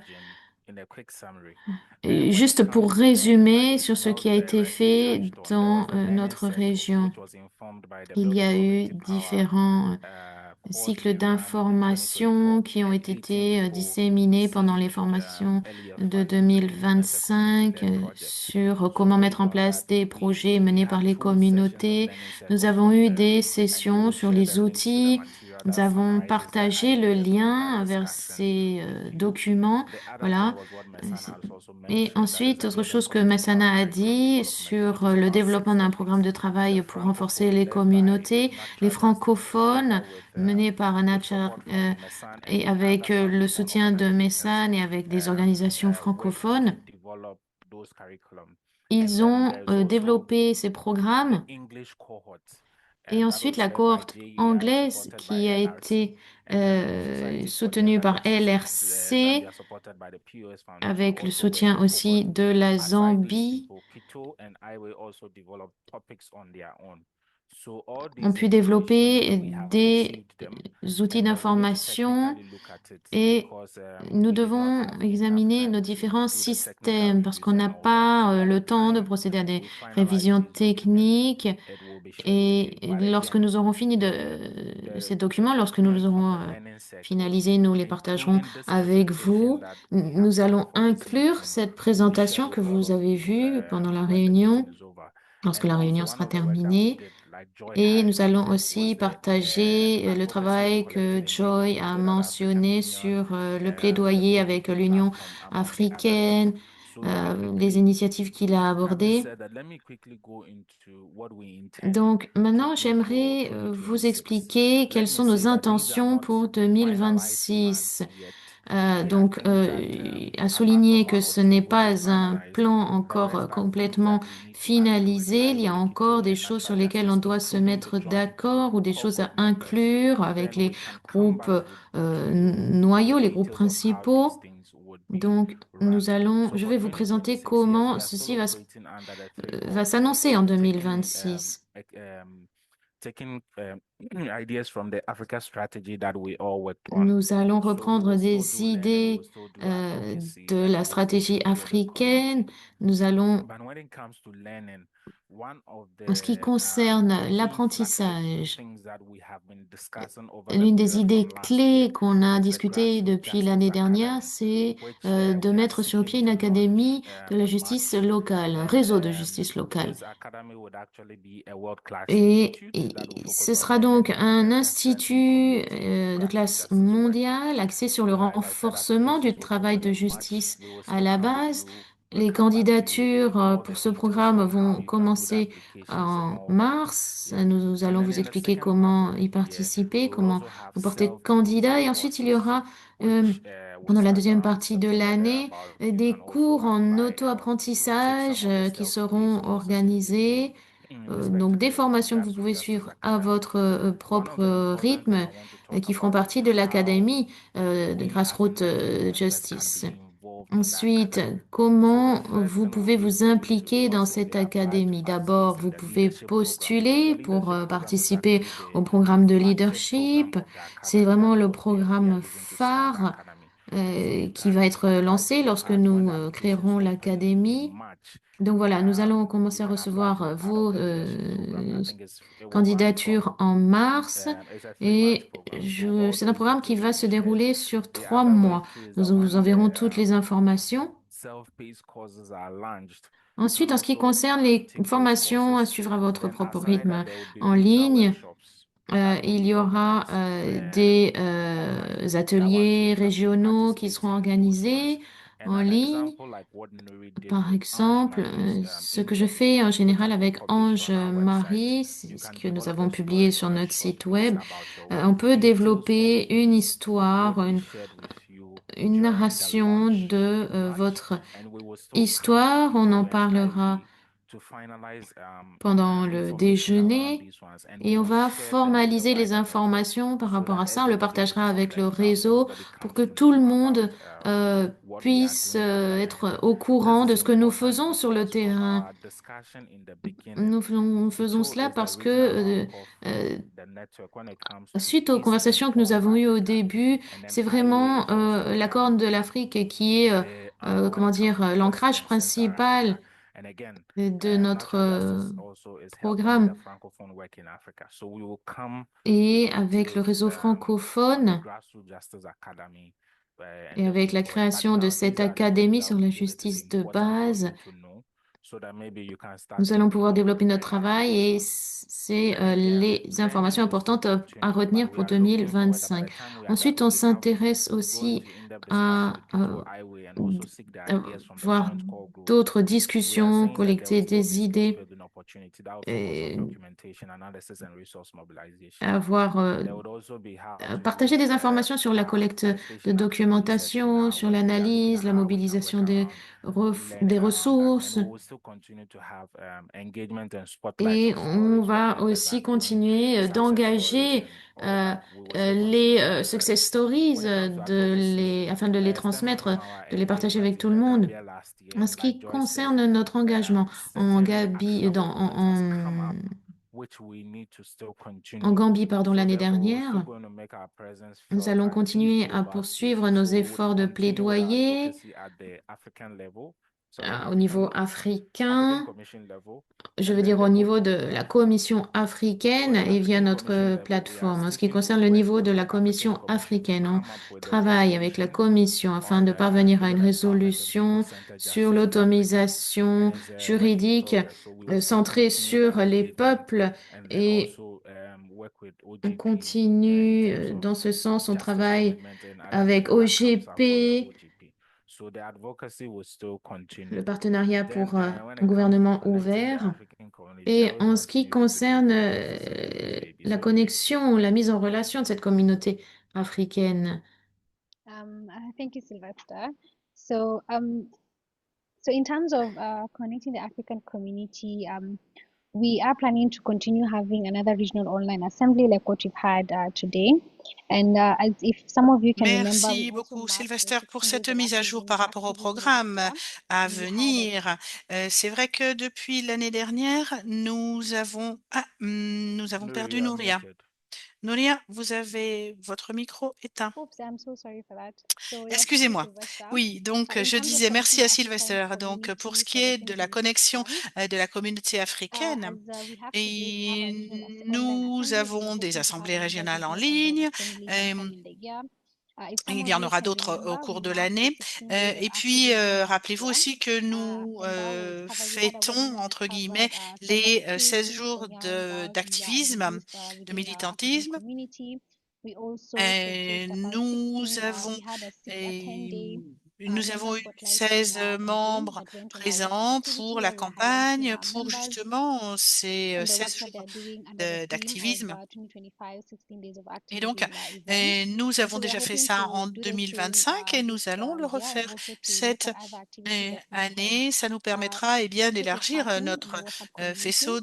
in a quick summary, when it juste pour comes to like résumer sur ce how qui a été Derek fait touched on, there dans was a learning notre circle région, which was informed by the il y Building a eu Community Power différents course cycles we ran in d'information 2024, qui ont and 18 été people disséminés pendant les received formations earlier de funding as a 2025 community-led project. sur So comment mettre en based on place that, des projets menés par had les 2 sessions of communautés. learning Nous circles avons from eu there, des and we sessions will sur share the les links to the outils. material Nous that avons summarizes that partagé le idea from lien that vers discussion. ces documents. The other thing Voilà. was what Mesana has also Et mentioned, that is ensuite, the autre Building chose que Community Power Messana a Curriculum dit Development, sur which is le about 6 développement d'un programme de sessions. travail The pour renforcer Francophone les led by communautés, les Natchat has francophones together with menés par Natcha support from Mesan and et the avec other le Francophone soutien de organizations Messan et avec des organisations went on francophones. to develop Ils ont développé ces programmes. Et ensuite, la cohorte anglaise qui a été soutenue par LRC avec le soutien aussi de la Zambie ont pu développer des outils d'information et nous devons examiner nos différents systèmes parce qu'on n'a pas le temps de procéder à des révisions techniques. Et lorsque nous aurons fini de ces documents, lorsque nous les aurons finalisés, nous les partagerons avec vous. Nous allons inclure cette présentation que vous avez vue pendant la réunion, lorsque la réunion sera terminée. Et nous allons aussi partager le travail que Joy a mentionné sur le plaidoyer avec l'Union africaine, les initiatives qu'il a abordées. Donc maintenant, j'aimerais vous expliquer quelles sont nos intentions pour 2026. À souligner que ce n'est pas un plan encore complètement finalisé. Il y a encore des choses sur lesquelles on doit se mettre d'accord ou des choses à inclure avec les groupes noyaux, les groupes principaux. Donc, je vais vous présenter comment ceci va s'annoncer en 2026. Nous allons reprendre des idées de la stratégie africaine. Nous allons, en ce qui concerne l'apprentissage, l'une des idées clés qu'on a discutées depuis l'année dernière, c'est de mettre sur pied une académie de la justice locale, un réseau de justice locale. Et ce sera donc un institut de classe mondiale axé sur le renforcement du travail de justice à la base. Les candidatures pour ce programme vont commencer en mars. Nous allons vous expliquer comment y participer, comment vous porter candidat. Et ensuite, il y aura, pendant la deuxième partie de l'année, des cours en auto-apprentissage qui seront organisés. Donc des formations que vous pouvez suivre à votre propre rythme qui feront partie de l'académie de Grassroots Justice. Ensuite, comment vous pouvez vous impliquer dans cette académie? D'abord, vous pouvez postuler pour participer au programme de leadership. C'est vraiment le programme phare qui va être lancé lorsque nous créerons l'académie. Donc voilà, nous allons commencer à recevoir vos candidatures en mars et c'est un programme qui va se dérouler sur 3 mois. Nous vous enverrons toutes les informations. Ensuite, en ce qui concerne les formations à suivre à votre propre rythme en ligne, il y aura des ateliers régionaux qui seront organisés en ligne. Par exemple, ce que je fais en général avec Ange-Marie, c'est ce que nous avons publié sur notre site web, on peut développer une histoire, une narration de votre histoire. On en parlera pendant le déjeuner et on va formaliser les informations par rapport à ça. On le partagera avec le réseau pour que tout le monde puisse être au courant de ce que nous faisons sur le terrain. Nous faisons cela parce que suite aux conversations que nous avons eues au début, c'est vraiment la Corne de l'Afrique qui est, comment dire, l'ancrage principal de notre programme. Et avec le réseau francophone et avec la création de cette académie sur la justice de base, nous allons pouvoir développer notre travail et c'est les informations importantes à retenir pour 2025. Ensuite, on s'intéresse aussi à avoir d'autres discussions, collecter des idées opportunity that will focus on et documentation, analysis, and resource mobilization. avoir There would also be how to partager use des informations sur la collecte de participation and documentation, research in sur our work. We are looking l'analyse, at la how we can mobilisation work des, around des learning around that, ressources. and we will still continue to have engagement and spotlight Et on on stories where va members aussi are doing continuer success stories d'engager and all that. We will still les continue to do that. success stories When it comes to advocacy, afin de les stemming transmettre, from our de les partager engagement avec in tout le the monde. Gambia last year, En and ce like qui Joy said, concerne notre engagement en certain actionable movements has come en, up, which we need to still en continue. Gambie, pardon, So l'année therefore, we're still dernière, going to make our presence nous felt allons at these continuer à global poursuivre spaces. nos So we would efforts de continue with our plaidoyer advocacy at the African level, sorry, au niveau African africain, Commission level, je and veux then dire au there would niveau de be la Commission africaine for the et via African Commission notre level, we are plateforme. En ce qui sticking to concerne le work niveau with de the la African Commission Commission to africaine, on come up with a travaille avec la resolution Commission afin on de parvenir à une human empowerment and résolution people-centered sur justice in Africa, l'autonomisation and it's a work in juridique progress. So we will still centrée continue sur that les engagement peuples and et also work with on OGP in continue terms of dans ce sens, on justice travaille commitment and other avec things that comes out from the OGP, OGP. So the advocacy will still continue. le partenariat Then pour when un it comes to gouvernement connecting the ouvert. African community, I Et really en ce want to qui use this concerne opportunity to celebrate the baby. la So connexion, la mise en relation de cette communauté africaine, Thank you, Sylvester. So in terms of connecting the African community, we are planning to continue having another regional online assembly like what we've had today. And as if some of you can remember, we Merci also beaucoup, marked the Sylvester, pour 16 days cette of mise à jour activism par rapport au last programme year. à We had venir. C'est vrai que depuis l'année dernière, nous avons perdu Nuri, you're Nouria. muted. Nouria, vous avez votre micro éteint. Oops, I'm so sorry for that. So yes, thank you, Excusez-moi. Sylvester. Oui, donc In je terms of disais merci connecting à the African Sylvester. Donc pour ce community qui for the est de la 2026 connexion plan, de la communauté as africaine, we have today, we have a regional et online nous assembly. We are avons des hoping to have assemblées another régionales en regional online ligne. assembly sometime in the year. If some Il of y en you aura can d'autres au remember, cours we de marked the l'année. 16 days of Et puis, activism last rappelez-vous year. aussi que nous And we had a fêtons, webinar that entre guillemets, covered les several key 16 themes jours from young girls and the d'activisme, youth de within the African militantisme. community. We also Et showcased about 16, we had a 10-day nous member avons eu spotlighting 16 campaign membres that went on our WhatsApp présents activity pour la where we are highlighting campagne, our pour members justement ces and the work 16 that jours they're doing under the theme of d'activisme. 2025 16 days of Et donc, activism event. nous And avons so we are déjà fait hoping ça to en do the same 2025 et nous this allons le year and refaire also to look cette at other activities that we have année. Ça nous permettra eh bien, taken d'élargir part in the notre WhatsApp community. faisceau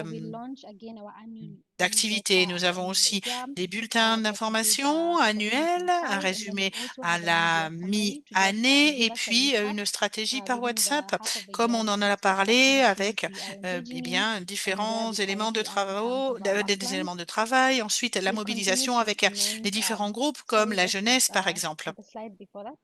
We launch again our annual newsletter d'activités. at Nous the avons end of the aussi year des bulletins that details d'information the annuels, un 2025, and then résumé we'll also à have a la media summary to just mi-année give et us a puis recap une stratégie par within the WhatsApp, half of the comme year on en a that what parlé activities avec we are eh engaging in bien, and where différents we éléments de currently are in terms travaux, of our work des plans. éléments de travail. Ensuite, la We've continued mobilisation to avec les implement, différents groupes comme sorry, la just jeunesse, par exemple. the slide before that.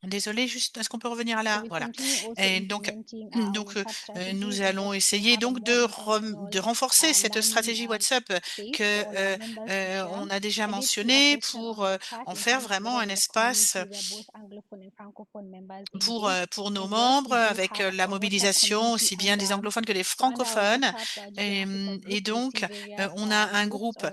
Désolée, juste, est-ce qu'on peut revenir à So là? we Voilà. continue also Et donc, implementing our donc WhatsApp strategy nous to allons just to essayer have a donc more intentional de renforcer cette learning stratégie WhatsApp space que for all our members to share. on a déjà I did see a mentionné question pour on the chat en in faire terms of vraiment whether un there's a espace community where both Anglophone and Francophone members engage. pour nos And yes, we membres do avec have la a WhatsApp mobilisation community aussi bien des under anglophones que des our francophones. WhatsApp GBA Africa Et group. You donc, see various on a un groups groupe or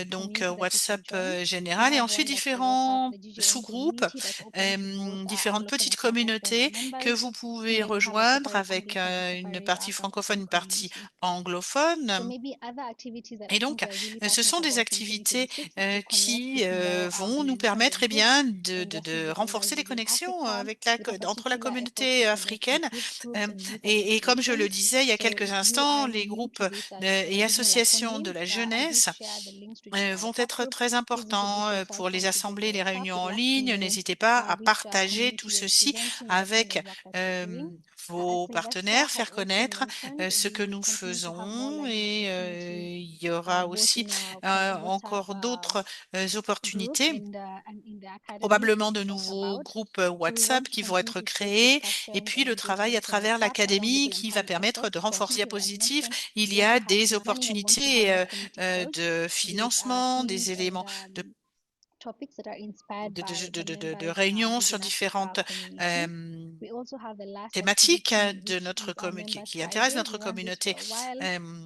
donc communities that you can WhatsApp join. We général et have ensuite one that's the WhatsApp, différents the GGM sous-groupes, community that's open to both différentes Anglophone petites and Francophone communautés que members. vous We pouvez maybe have a rejoindre separate avec Anglophone and une separate partie francophone, Francophone une partie community. So anglophone. maybe other activities that Et I think donc, we're really ce passionate sont des about in activités 2026 is to connect qui with more vont nous independent permettre eh groups bien, and justice de defenders renforcer les within connexions Africa, avec with a entre la particular effort communauté to connect with africaine. youth groups Euh, and youth et comme je le organizations. disais il y a So quelques if you are instants, les new groupes to this et regional associations assembly, de la I did jeunesse share the links to join our vont WhatsApp être group. très Feel free to book importants yourself pour les onto the assemblées, les WhatsApp. réunions We'd en love to ligne. know N'hésitez pas à which partager tout community you're ceci representing and the kind avec of work that you're doing. As vos Sylvester partenaires, had faire also connaître mentioned, ce que we nous continue to have more faisons learning et opportunities il y aura both aussi in our WhatsApp encore d'autres group opportunités, and in the academy to probablement de just talk nouveaux about. groupes So we WhatsApp want to qui vont continue être to space créés et discussions puis and le travail à engagement on travers WhatsApp around l'académie qui va voluntary permettre support. de So I renforcer. think Il y a we had positif, mentioned il we y also a have des some running and opportunités bonfire work community calls de with financement, des teams éléments and de topics that are inspired by the de members réunions sur within différentes Africa community. We also have the last thématiques activity, de which notre is our member qui intéressent Friday. notre We run this communauté. for a while,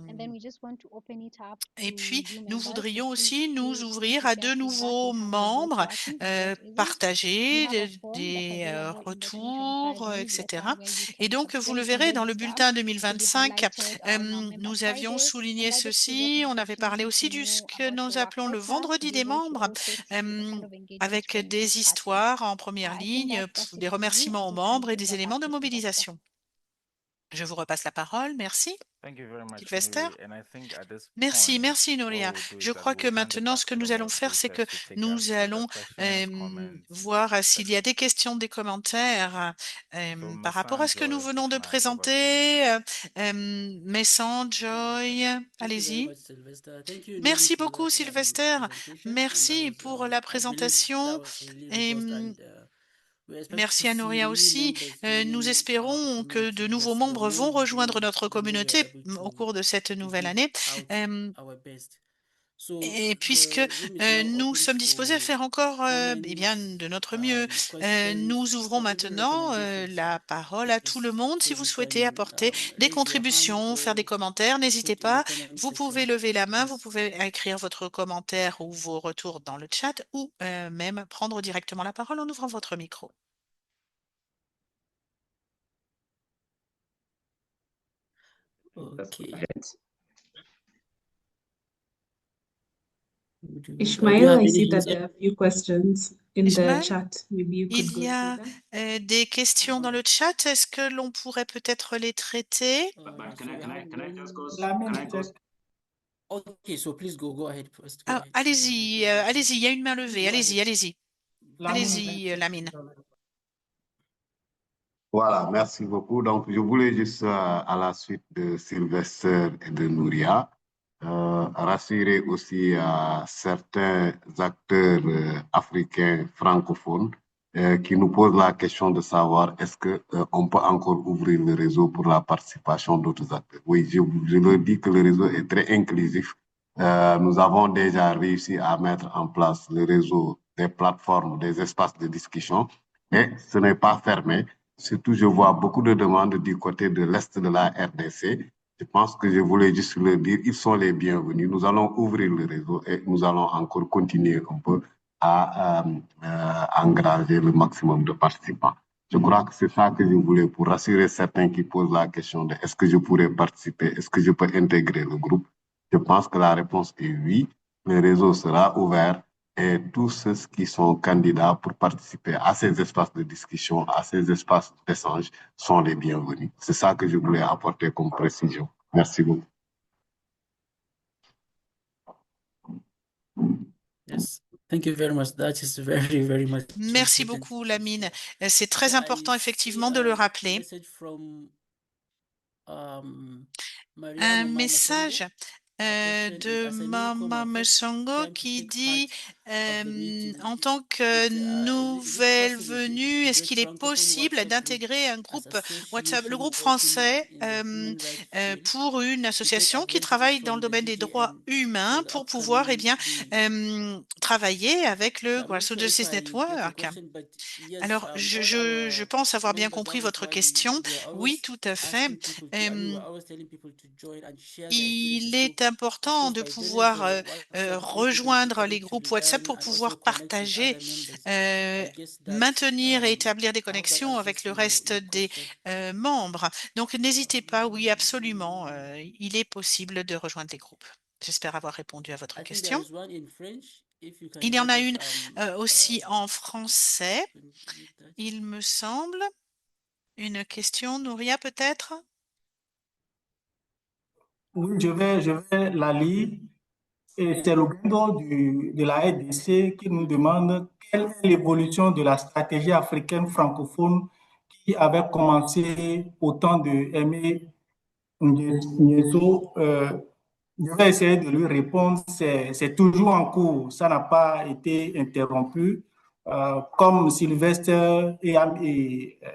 and then we just want to open it up Et to puis, new nous members. So voudrions please aussi nous feel free ouvrir to à share de feedback nouveaux on how the group membres, working and what isn't. We partager have a form that's des available in the 2025 retours, etc. newsletter where you Et can donc, vous le participate verrez and dans le register bulletin to be 2025, highlighted on our member nous avions Friday. souligné And that just gives us ceci. an On avait parlé opportunity aussi to de ce know que about nous your work appelons le better, to vendredi be des able to membres, also see the kind of engagement avec from des each party. histoires en première I think ligne, that's it des from me. remerciements aux I'll hand membres et it des over éléments back de to Sylvester. mobilisation. Je vous repasse la parole. Merci. Thank you very much, Sylvester. Nuri. And I think at this Merci, point, merci what Nouria. we'll do is Je that crois que we'll hand it maintenant, back ce que to the nous allons faire, c'est que moderators to take nous us through the allons questions, comments. voir s'il y a des questions, des commentaires So, par rapport à ce que nous Joy, venons de Mike, over to you. présenter. Messant, Joy, Thank you very allez-y. much, Sylvester. Thank you, Nuri, Merci for beaucoup, that Sylvester. presentation. And that Merci was, pour la I believe that présentation. was really Et, robust, and we expect to merci à see Nouria new aussi. members Nous joining our espérons que de community. nouveaux Yes, the membres more vont we rejoindre grow, notre the more we are communauté able au to cours de cette nouvelle give année. out our best. So Et puisque the room is now nous open sommes disposés à for faire encore eh bien, comments, de notre mieux, questions, nous ouvrons or even maintenant recommendations. la parole à tout le Yes, monde. so Si vous you souhaitez can apporter des raise your hand contributions, faire des or commentaires, n'hésitez put in the pas. comment Vous pouvez section. lever la main, vous Yes. pouvez écrire votre commentaire ou vos retours dans le chat ou même prendre directement la parole en ouvrant votre micro. Okay. Do you Ishmael, have I any see that hands there up? are a few questions in the Ismaël, chat. Maybe you could il go y a through them. des questions dans le chat. Est-ce que l'on pourrait peut-être les traiter? But So we have can I just go? La Can I même go? check. Okay, so please go ahead first. Go Ah, ahead. allez-y, allez-y, il y a une main levée. Go Allez-y, ahead. allez-y. Lamine, Allez-y, Lamine. Voilà, merci beaucoup. Donc, je voulais juste, à la suite de Sylvester et de Nouria, rassurer aussi certains acteurs africains francophones qui nous posent la question de savoir est-ce qu'on peut encore ouvrir le réseau pour la participation d'autres acteurs. Oui, je leur dis que le réseau est très inclusif. Nous avons déjà réussi à mettre en place le réseau des plateformes, des espaces de discussion, mais ce n'est pas fermé. Surtout, je vois beaucoup de demandes du côté de l'Est de la RDC. Je pense que je voulais juste leur dire, ils sont les bienvenus. Nous allons ouvrir le réseau et nous allons encore continuer un peu à engranger le maximum de participants. Je crois que c'est ça que je voulais pour rassurer certains qui posent la question de est-ce que je pourrais participer, est-ce que je peux intégrer le groupe. Je pense que la réponse est oui. Le réseau sera ouvert et tous ceux qui sont candidats pour participer à ces espaces de discussion, à ces espaces d'échange, sont les bienvenus. C'est ça que je voulais apporter comme précision. Merci beaucoup. Yes, thank you very much. That is very much Merci important. beaucoup, Lamine. C'est très Yeah, important, I effectivement, see de le a rappeler. message from Maria Un Mama message Masongo. Her question is, de as a Mama newcomer, first Mesongo time to qui take dit part of the meeting, en tant que is it nouvelle possible venue, to est-ce get qu'il est Francophone possible WhatsApp group d'intégrer un as groupe WhatsApp, le association groupe working français, in the human rights field pour une to take association qui advantage travaille dans le from the domaine des droits DGN humains for the pour pouvoir eh upcoming bien, day? travailler avec le So I'm not Grassroots sure if Justice I get the Network? question, but yes, Alors, all je our pense avoir bien members compris that we votre plan, question. we are Oui, always tout à fait. asking people to, I mean, we're always telling people to join and share their experiences. Il So, est of important course, de by joining pouvoir the WhatsApp group, you can see rejoindre les connections groupes with WhatsApp them pour and also pouvoir connect with partager, other members. I guess that maintenir et établir des I hope that connexions avec answers le reste your des question. membres. Donc, n'hésitez pas, oui, absolument, il est possible de rejoindre les groupes. J'espère avoir répondu à votre I think there question. is one in French. If you can Il y en help a us, une aussi en français, read that. il me semble. Une question, Nouria, peut-être? Oui, je vais la lire. Et c'est le bureau de la RDC qui nous demande quelle est l'évolution de la stratégie africaine francophone qui avait commencé au temps de Aimé Nieto. Je vais essayer de lui répondre. C'est toujours en cours. Ça n'a pas été interrompu. Comme Sylvester et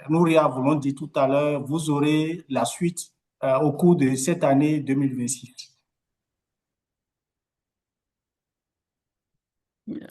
Nouria vous l'ont dit tout à l'heure, vous aurez la suite au cours de cette année 2026. Yeah.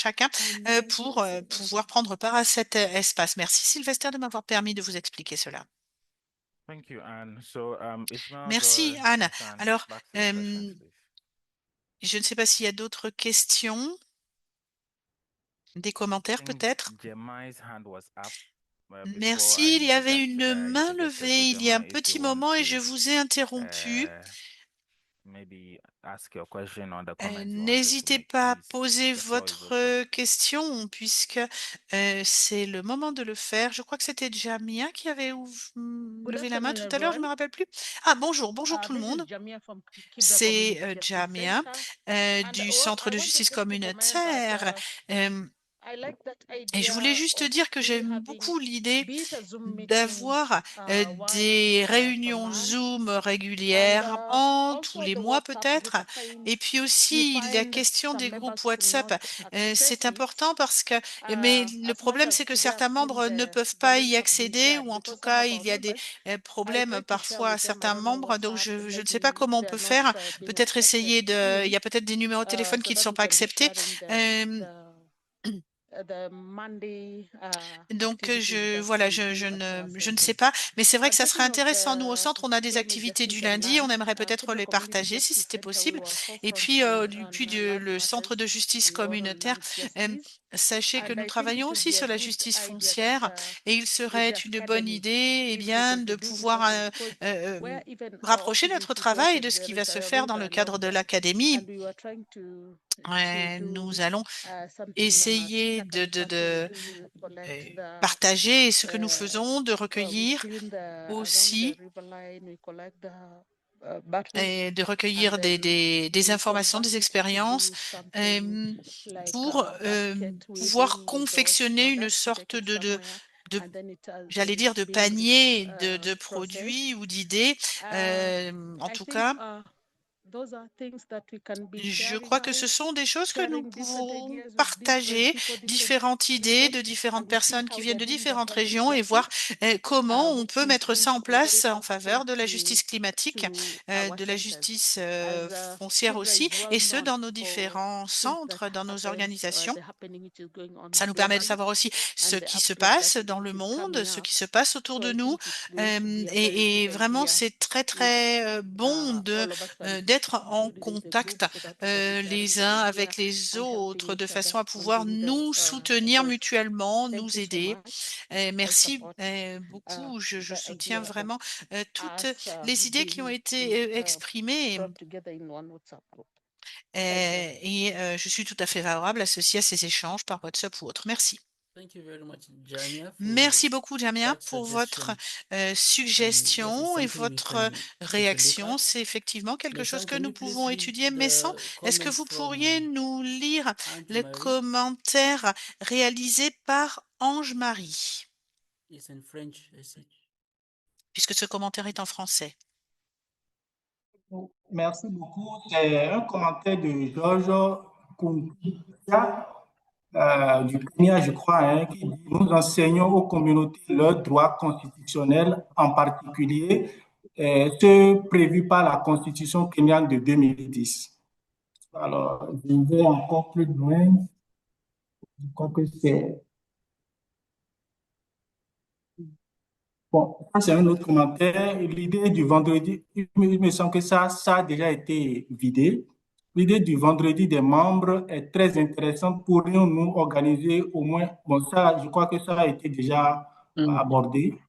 chacun pour pouvoir prendre part à cet espace. Merci Sylvester de m'avoir permis de vous expliquer cela. Thank you, Anne. So, Ismail, Merci Joy, Anne. Hassan, Alors, back to the questions, please. Je ne sais pas s'il y a d'autres questions, des commentaires peut-être. Merci, il y avait une main levée il y a un petit moment et je vous ai interrompu. N'hésitez pas à poser votre question puisque c'est le moment de le faire. Je crois que c'était Jamia qui avait levé la main tout à l'heure, je ne me rappelle plus. Ah, bonjour tout le monde. C'est Jamia du Centre de justice communautaire. Et je voulais juste dire que j'aime beaucoup l'idée d'avoir des réunions Zoom régulièrement, tous les mois peut-être. Et puis aussi, la question des groupes WhatsApp, c'est important parce que, mais le problème, c'est que certains membres ne peuvent pas y accéder ou en tout cas, il y a des problèmes parfois à certains membres. Donc, je ne sais pas comment on peut faire. Peut-être essayer de, il y a peut-être des numéros de téléphone qui ne sont pas acceptés. Donc, je ne sais pas, mais c'est vrai que ça serait intéressant. Nous, au centre, on a des activités du lundi, on aimerait peut-être les partager si c'était possible. Et puis, le centre de justice communautaire, sachez que nous travaillons aussi sur la justice foncière et il serait une bonne idée, eh bien, de pouvoir rapprocher notre travail de ce qui va se faire dans le cadre de l'académie. Nous allons essayer de partager ce que nous faisons, de recueillir aussi et de recueillir des informations, des expériences pour pouvoir confectionner une sorte j'allais dire, de panier de produits ou d'idées. En tout cas, je crois que ce sont des choses que nous pouvons partager, différentes idées de différentes personnes qui viennent de différentes régions et voir comment on peut mettre ça en place en faveur de la justice climatique, de la justice foncière aussi, et ce, dans nos différents centres, dans nos organisations. Ça nous permet de savoir aussi ce qui se passe dans le monde, ce qui se passe autour de nous. Et vraiment, c'est très, très bon d'être en contact les uns avec les autres de façon à pouvoir nous soutenir mutuellement, nous aider. Merci beaucoup. Je soutiens vraiment toutes les idées qui ont été exprimées. Et je suis tout à fait favorable associée à ces échanges par WhatsApp ou autre. Merci. Thank you very much, Jamia, Merci for beaucoup, Jamia, that pour votre suggestion. suggestion et Something we votre can take a look réaction. at. C'est effectivement quelque chose Messan, que can nous you please pouvons read étudier. Mais sans, the est-ce que comments vous pourriez from nous lire le Ange-Marie? commentaire réalisé par Ange-Marie, It's in French, I see. puisque ce commentaire est en français? Merci beaucoup. C'est un commentaire de Georges Kuntia, du Kenya, je crois, hein, qui dit: Nous enseignons aux communautés leurs droits constitutionnels, en particulier ceux prévus par la Constitution kenyane de 2010. Alors, je vais encore plus loin. Je crois que c'est... Bon, ça, c'est un autre commentaire. L'idée du vendredi, il me semble que ça a déjà été vidé. L'idée du vendredi des membres est très intéressante. Pourrions-nous organiser au moins, bon, ça, je crois que ça a été déjà abordé.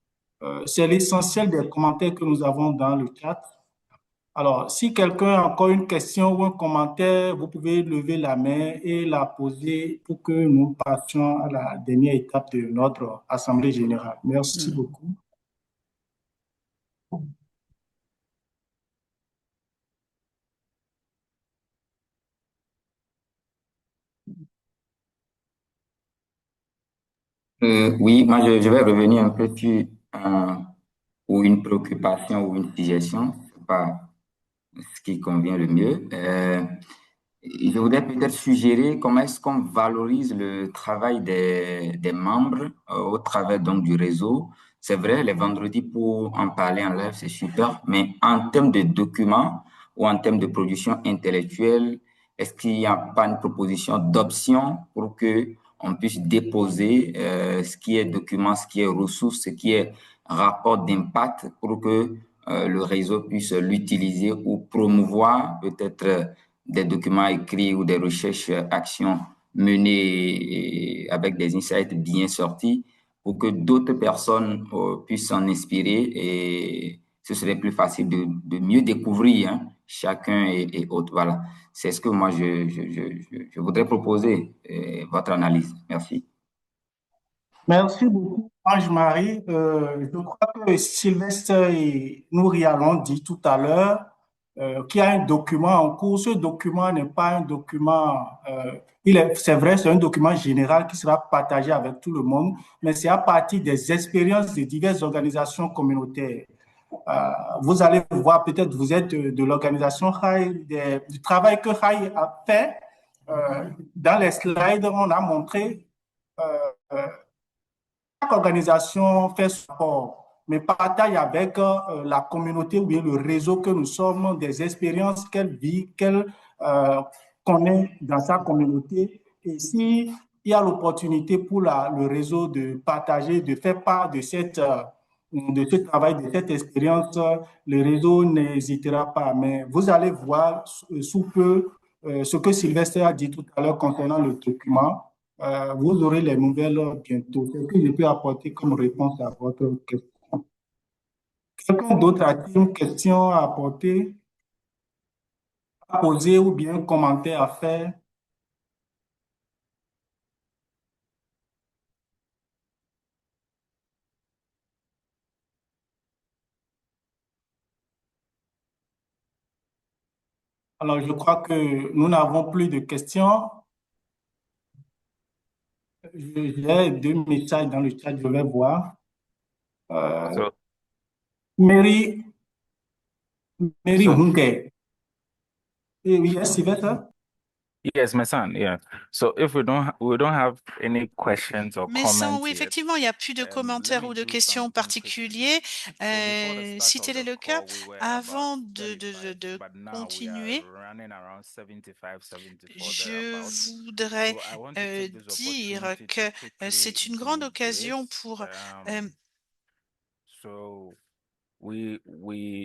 C'est l'essentiel des commentaires que nous avons dans le chat. Alors, si quelqu'un a encore une question ou un commentaire, vous pouvez lever la main et la poser pour que nous passions à la dernière étape de notre Assemblée générale. Merci beaucoup. Oui, moi je vais revenir un peu sur ou une préoccupation ou une suggestion, c'est pas ce qui convient le mieux. Je voudrais peut-être suggérer comment est-ce qu'on valorise le travail des membres au travers donc du réseau. C'est vrai, les vendredis pour en parler en live, c'est super, mais en termes de documents ou en termes de production intellectuelle, est-ce qu'il n'y a pas une proposition d'option pour que on puisse déposer ce qui est document, ce qui est ressources, ce qui est rapport d'impact pour que le réseau puisse l'utiliser ou promouvoir peut-être des documents écrits ou des recherches, actions menées avec des insights bien sortis pour que d'autres personnes puissent s'en inspirer et ce serait plus facile de mieux découvrir hein, chacun et autre. Voilà, c'est ce que moi je voudrais proposer, votre analyse. Merci. Merci beaucoup, Ange-Marie. Je crois que Sylvestre et Nouri l'ont dit tout à l'heure qu'il y a un document en cours. Ce document n'est pas un document, c'est vrai, c'est un document général qui sera partagé avec tout le monde, mais c'est à partir des expériences de diverses organisations communautaires. Vous allez voir, peut-être vous êtes de l'organisation RAI, du travail que RAI a fait. Dans les slides, on a montré euh, chaque organisation fait son rapport, mais partage avec la communauté ou bien le réseau que nous sommes, des expériences qu'elle vit, qu'elle connaît dans sa communauté. Et s'il y a l'opportunité pour le réseau de partager, de faire part de de ce travail, de cette expérience, le réseau n'hésitera pas. Mais vous allez voir sous peu ce que Sylvestre a dit tout à l'heure concernant le document. Vous aurez les nouvelles bientôt. C'est ce que je peux apporter comme réponse à votre question. Quelqu'un d'autre a-t-il une question à apporter, à poser ou bien un commentaire à faire? Alors, je crois que nous n'avons plus de questions. J'ai deux messages dans le chat, je vais voir. So, Mary, Mary so Hunge. Yes, Sylvester? yes, my son. Yeah. So if we don't have any questions or Mais sans, comments oui, yet, effectivement, il n'y a plus de let commentaires me ou de do questions something quickly. particuliers. Before the Si start of tel est the le cas, call, we were avant about 35, de but now we are continuer, running around 75, 74 je thereabouts. voudrais So I want to take this dire opportunity que to quickly c'est une grande do occasion this. pour So we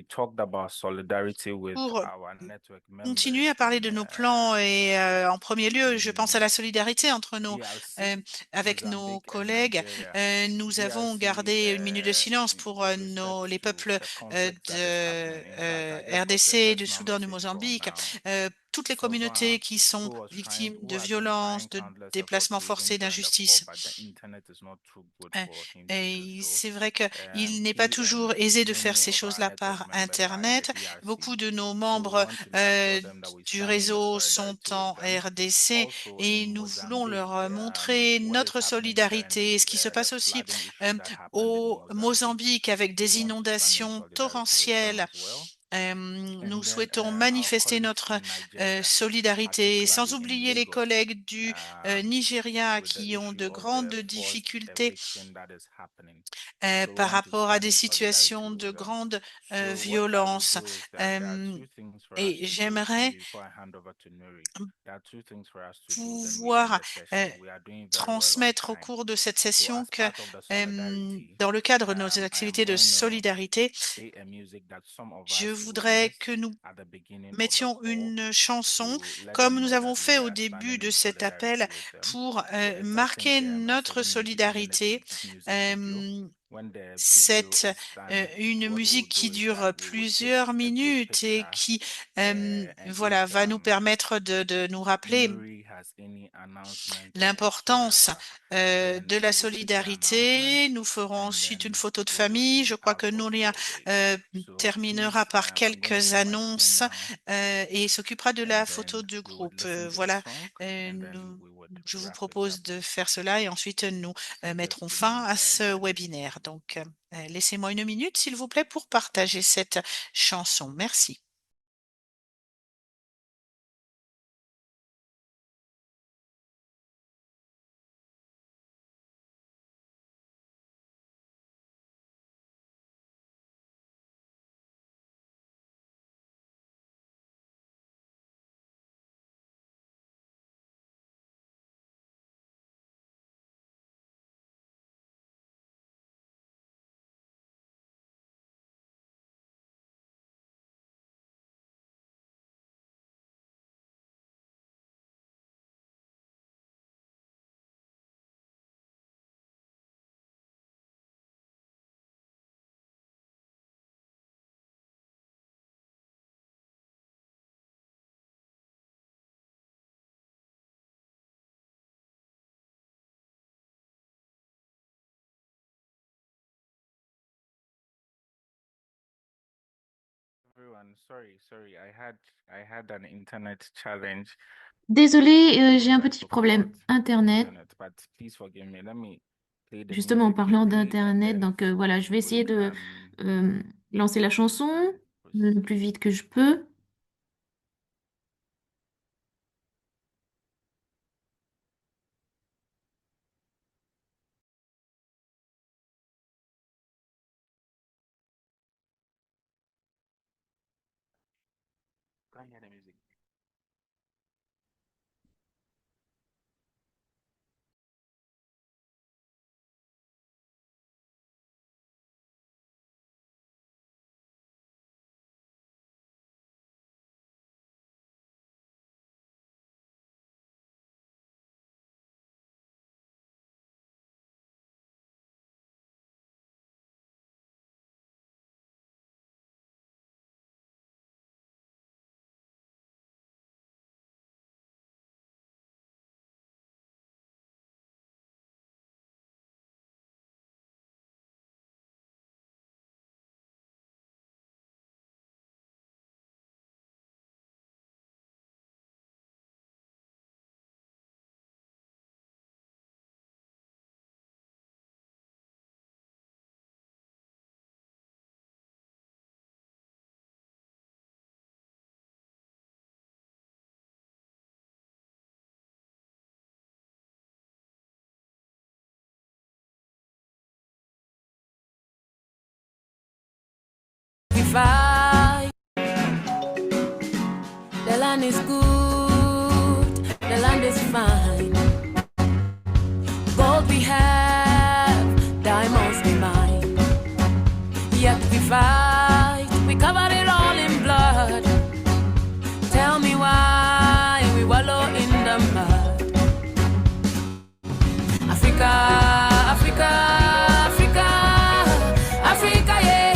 talked about solidarity with pour our network continuer à members parler de nos plans et en premier lieu, je pense à la solidarité entre nous, DRC, avec nos Mozambique, and collègues. Nigeria. Nous avons DRC, gardé une minute de silence pour with respect les to peuples the conflict that is happening. In fact, I just got a RDC, du personal Soudan, du message from Mozambique, toutes les communautés Sylvain, qui sont victimes de who has been trying violences, de countless efforts déplacements to even forcés, join the call, d'injustice. but the internet is not too good for him to do Et so. c'est vrai qu'il n'est pas He toujours and aisé de faire many ces of our choses-là network par members are in the Internet. DRC. Beaucoup de nos So we membres want to assure them that we du stand in the réseau sont solidarity with en them. RDC Also in et nous voulons Mozambique, leur montrer what is notre happening solidarité. currently, Ce qui se the passe aussi flooding issue that happened in au Mozambique. Mozambique avec We des want to stand in inondations solidarity with them torrentielles. as well. Nous And then souhaitons our manifester colleagues notre in Nigeria, solidarité, sans particularly in oublier les Lagos, collègues du Nigeria with the qui ont issue de of the grandes forced difficultés eviction that is happening. So we par want to rapport à stand des in solidarity situations de with them. grande So what I will violence. do is that there are two things for us Et to do, j'aimerais maybe before I hand over to Nuri. There are two things for us to do, then we end pouvoir the session. We are doing very well on transmettre au time. cours de cette So session as que part of the solidarity, dans le cadre de nos I am activités de going to solidarité, play a music that some of je us voudrais que witnessed nous at the beginning of the mettions call une chanson, to let comme them nous know avons that we fait au are début standing de in cet solidarity appel, with them. pour So it's I marquer think a notre 7 minute solidarité. music video. When the video C'est is done, une what we will musique do qui is that dure we will take plusieurs a group minutes et picture. qui And voilà, if va nous permettre de nous rappeler Nuri has any announcement or l'importance whatsoever, then de la we will take the announcement solidarité. Nous ferons and ensuite une then photo de we will famille. Je be crois out que of Nouria your way. So terminera please, par I'm going to quelques share my screen annonces now, et s'occupera de la and photo then de we would groupe. listen to the Voilà, song, and then we would je vous wrap it propose up. de faire cela et ensuite nous So just mettrons give fin me à a ce minute. webinaire. Donc, laissez-moi une minute, s'il vous plaît, pour partager cette chanson. Merci. everyone. Sorry. I had an internet challenge. Désolée, j'ai un petit problème Internet. But please forgive me. Let me play the Justement, en music parlant quickly and d'Internet, then donc voilà, je vais we essayer de can lancer la chanson le proceed. plus vite que je peux. Can't hear the music. Fight. The land is good, the land is fine. Gold we have, diamonds we mine. Yet we fight, we cover it all in blood. Tell me why we wallow in the mud. Africa, Africa, Africa, Africa, yeah.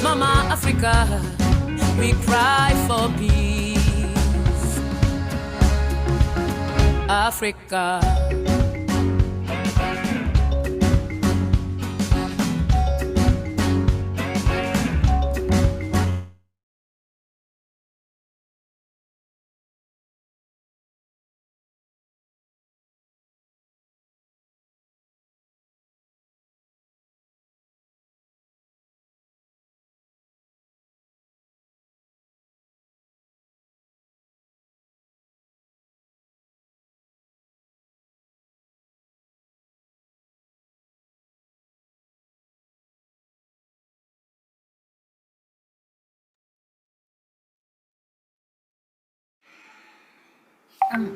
Mama Africa, we cry for peace. Africa.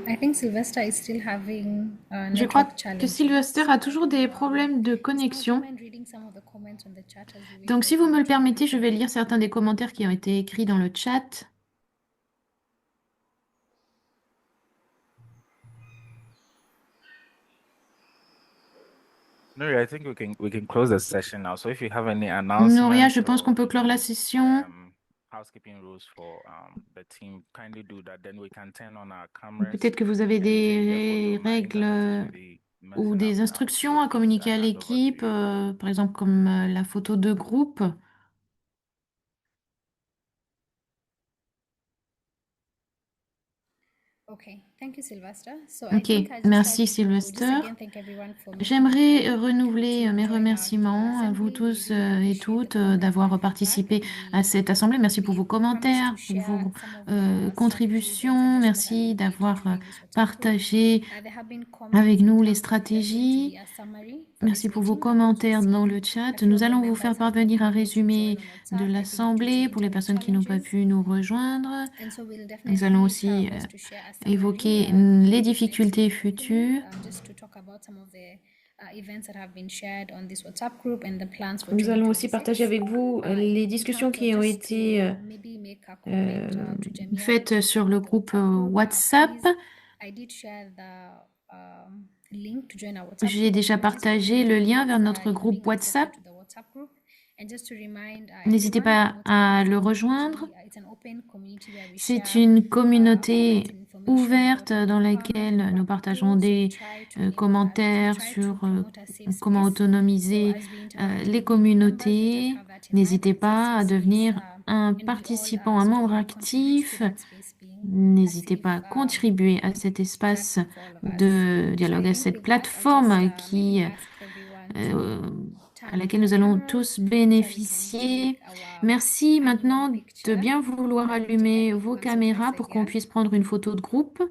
I think Sylvester is still having a Je crois network que challenge. Sylvester a toujours des problèmes de connexion. Mind reading some of the comments on the chat as we wait Donc, for si vous him me le to- permettez, je vais lire certains des commentaires qui ont été écrits dans le chat. No, I think we can close the session now. So if you have any announcements, Noria, je pense qu'on peut clore la session. Housekeeping rules for the team, kindly do that. Then we can turn on our cameras. Peut-être que vous avez and take the des photo. My règles internet is really ou messing des up now. instructions à So please, communiquer à I hand over to l'équipe, you. par exemple comme la photo de groupe. Okay, thank you, Sylvester. So Ok, merci Sylvester. J'aimerais renouveler mes remerciements à vous tous et toutes d'avoir participé à cette assemblée. Merci pour vos commentaires, pour vos contributions. Merci d'avoir partagé avec nous les stratégies. Merci pour vos commentaires dans le chat. Nous allons vous faire parvenir un résumé de l'assemblée pour les personnes qui n'ont pas pu nous rejoindre. Nous allons aussi évoquer les difficultés futures. Nous allons aussi partager avec vous les discussions qui ont été faites sur le groupe WhatsApp. J'ai déjà partagé le lien vers notre groupe WhatsApp. N'hésitez pas à le rejoindre. C'est une communauté ouverte dans laquelle nous partageons des commentaires sur comment autonomiser les communautés. N'hésitez pas à devenir un participant, un membre actif, n'hésitez pas à contribuer à cet espace de dialogue, à cette plateforme à laquelle nous allons tous bénéficier. Merci maintenant de bien vouloir allumer vos caméras pour qu'on puisse prendre une photo de groupe.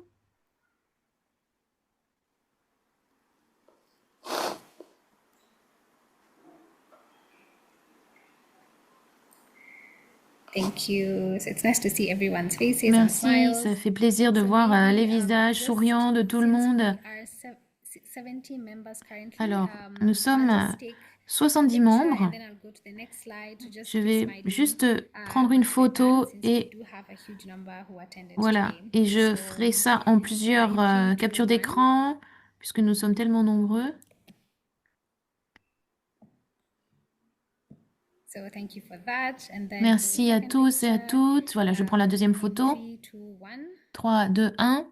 Thank you. So it's nice to see everyone's faces and Merci, smiles. ça fait plaisir de voir les visages souriants de tout le monde. Alors, nous sommes 70 membres. Je vais juste prendre une photo et voilà, et je ferai ça en plusieurs captures d'écran puisque nous sommes tellement nombreux. So thank you for that. And then Merci à tous et à toutes. Voilà, je prends la deuxième photo. 3, 2, 1.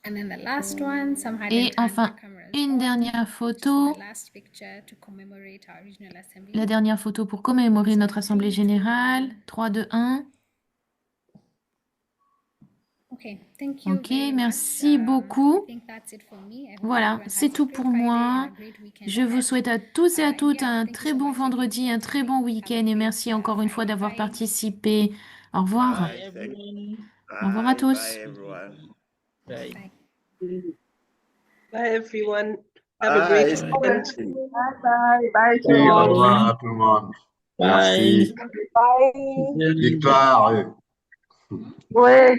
And then the last one, some hidden Et enfin, une dernière photo. last picture to commemorate our regional assembly. La dernière photo pour commémorer notre Assemblée générale. 3, 2, 1. Okay, thank you Ok, very merci much. beaucoup. I think that's it for me. I hope Voilà, everyone c'est has a tout great pour Friday and moi. a great weekend Je vous ahead. souhaite à tous et à toutes un thank you très so bon much again vendredi, un for très bon joining. week-end et merci encore une fois d'avoir participé. Au revoir. Bye, everyone. Au revoir à tous. Bye, everyone. Bye. Bye, everyone. Have a great weekend. Oui, au revoir à tout le monde. Merci. Victoire. Ouais.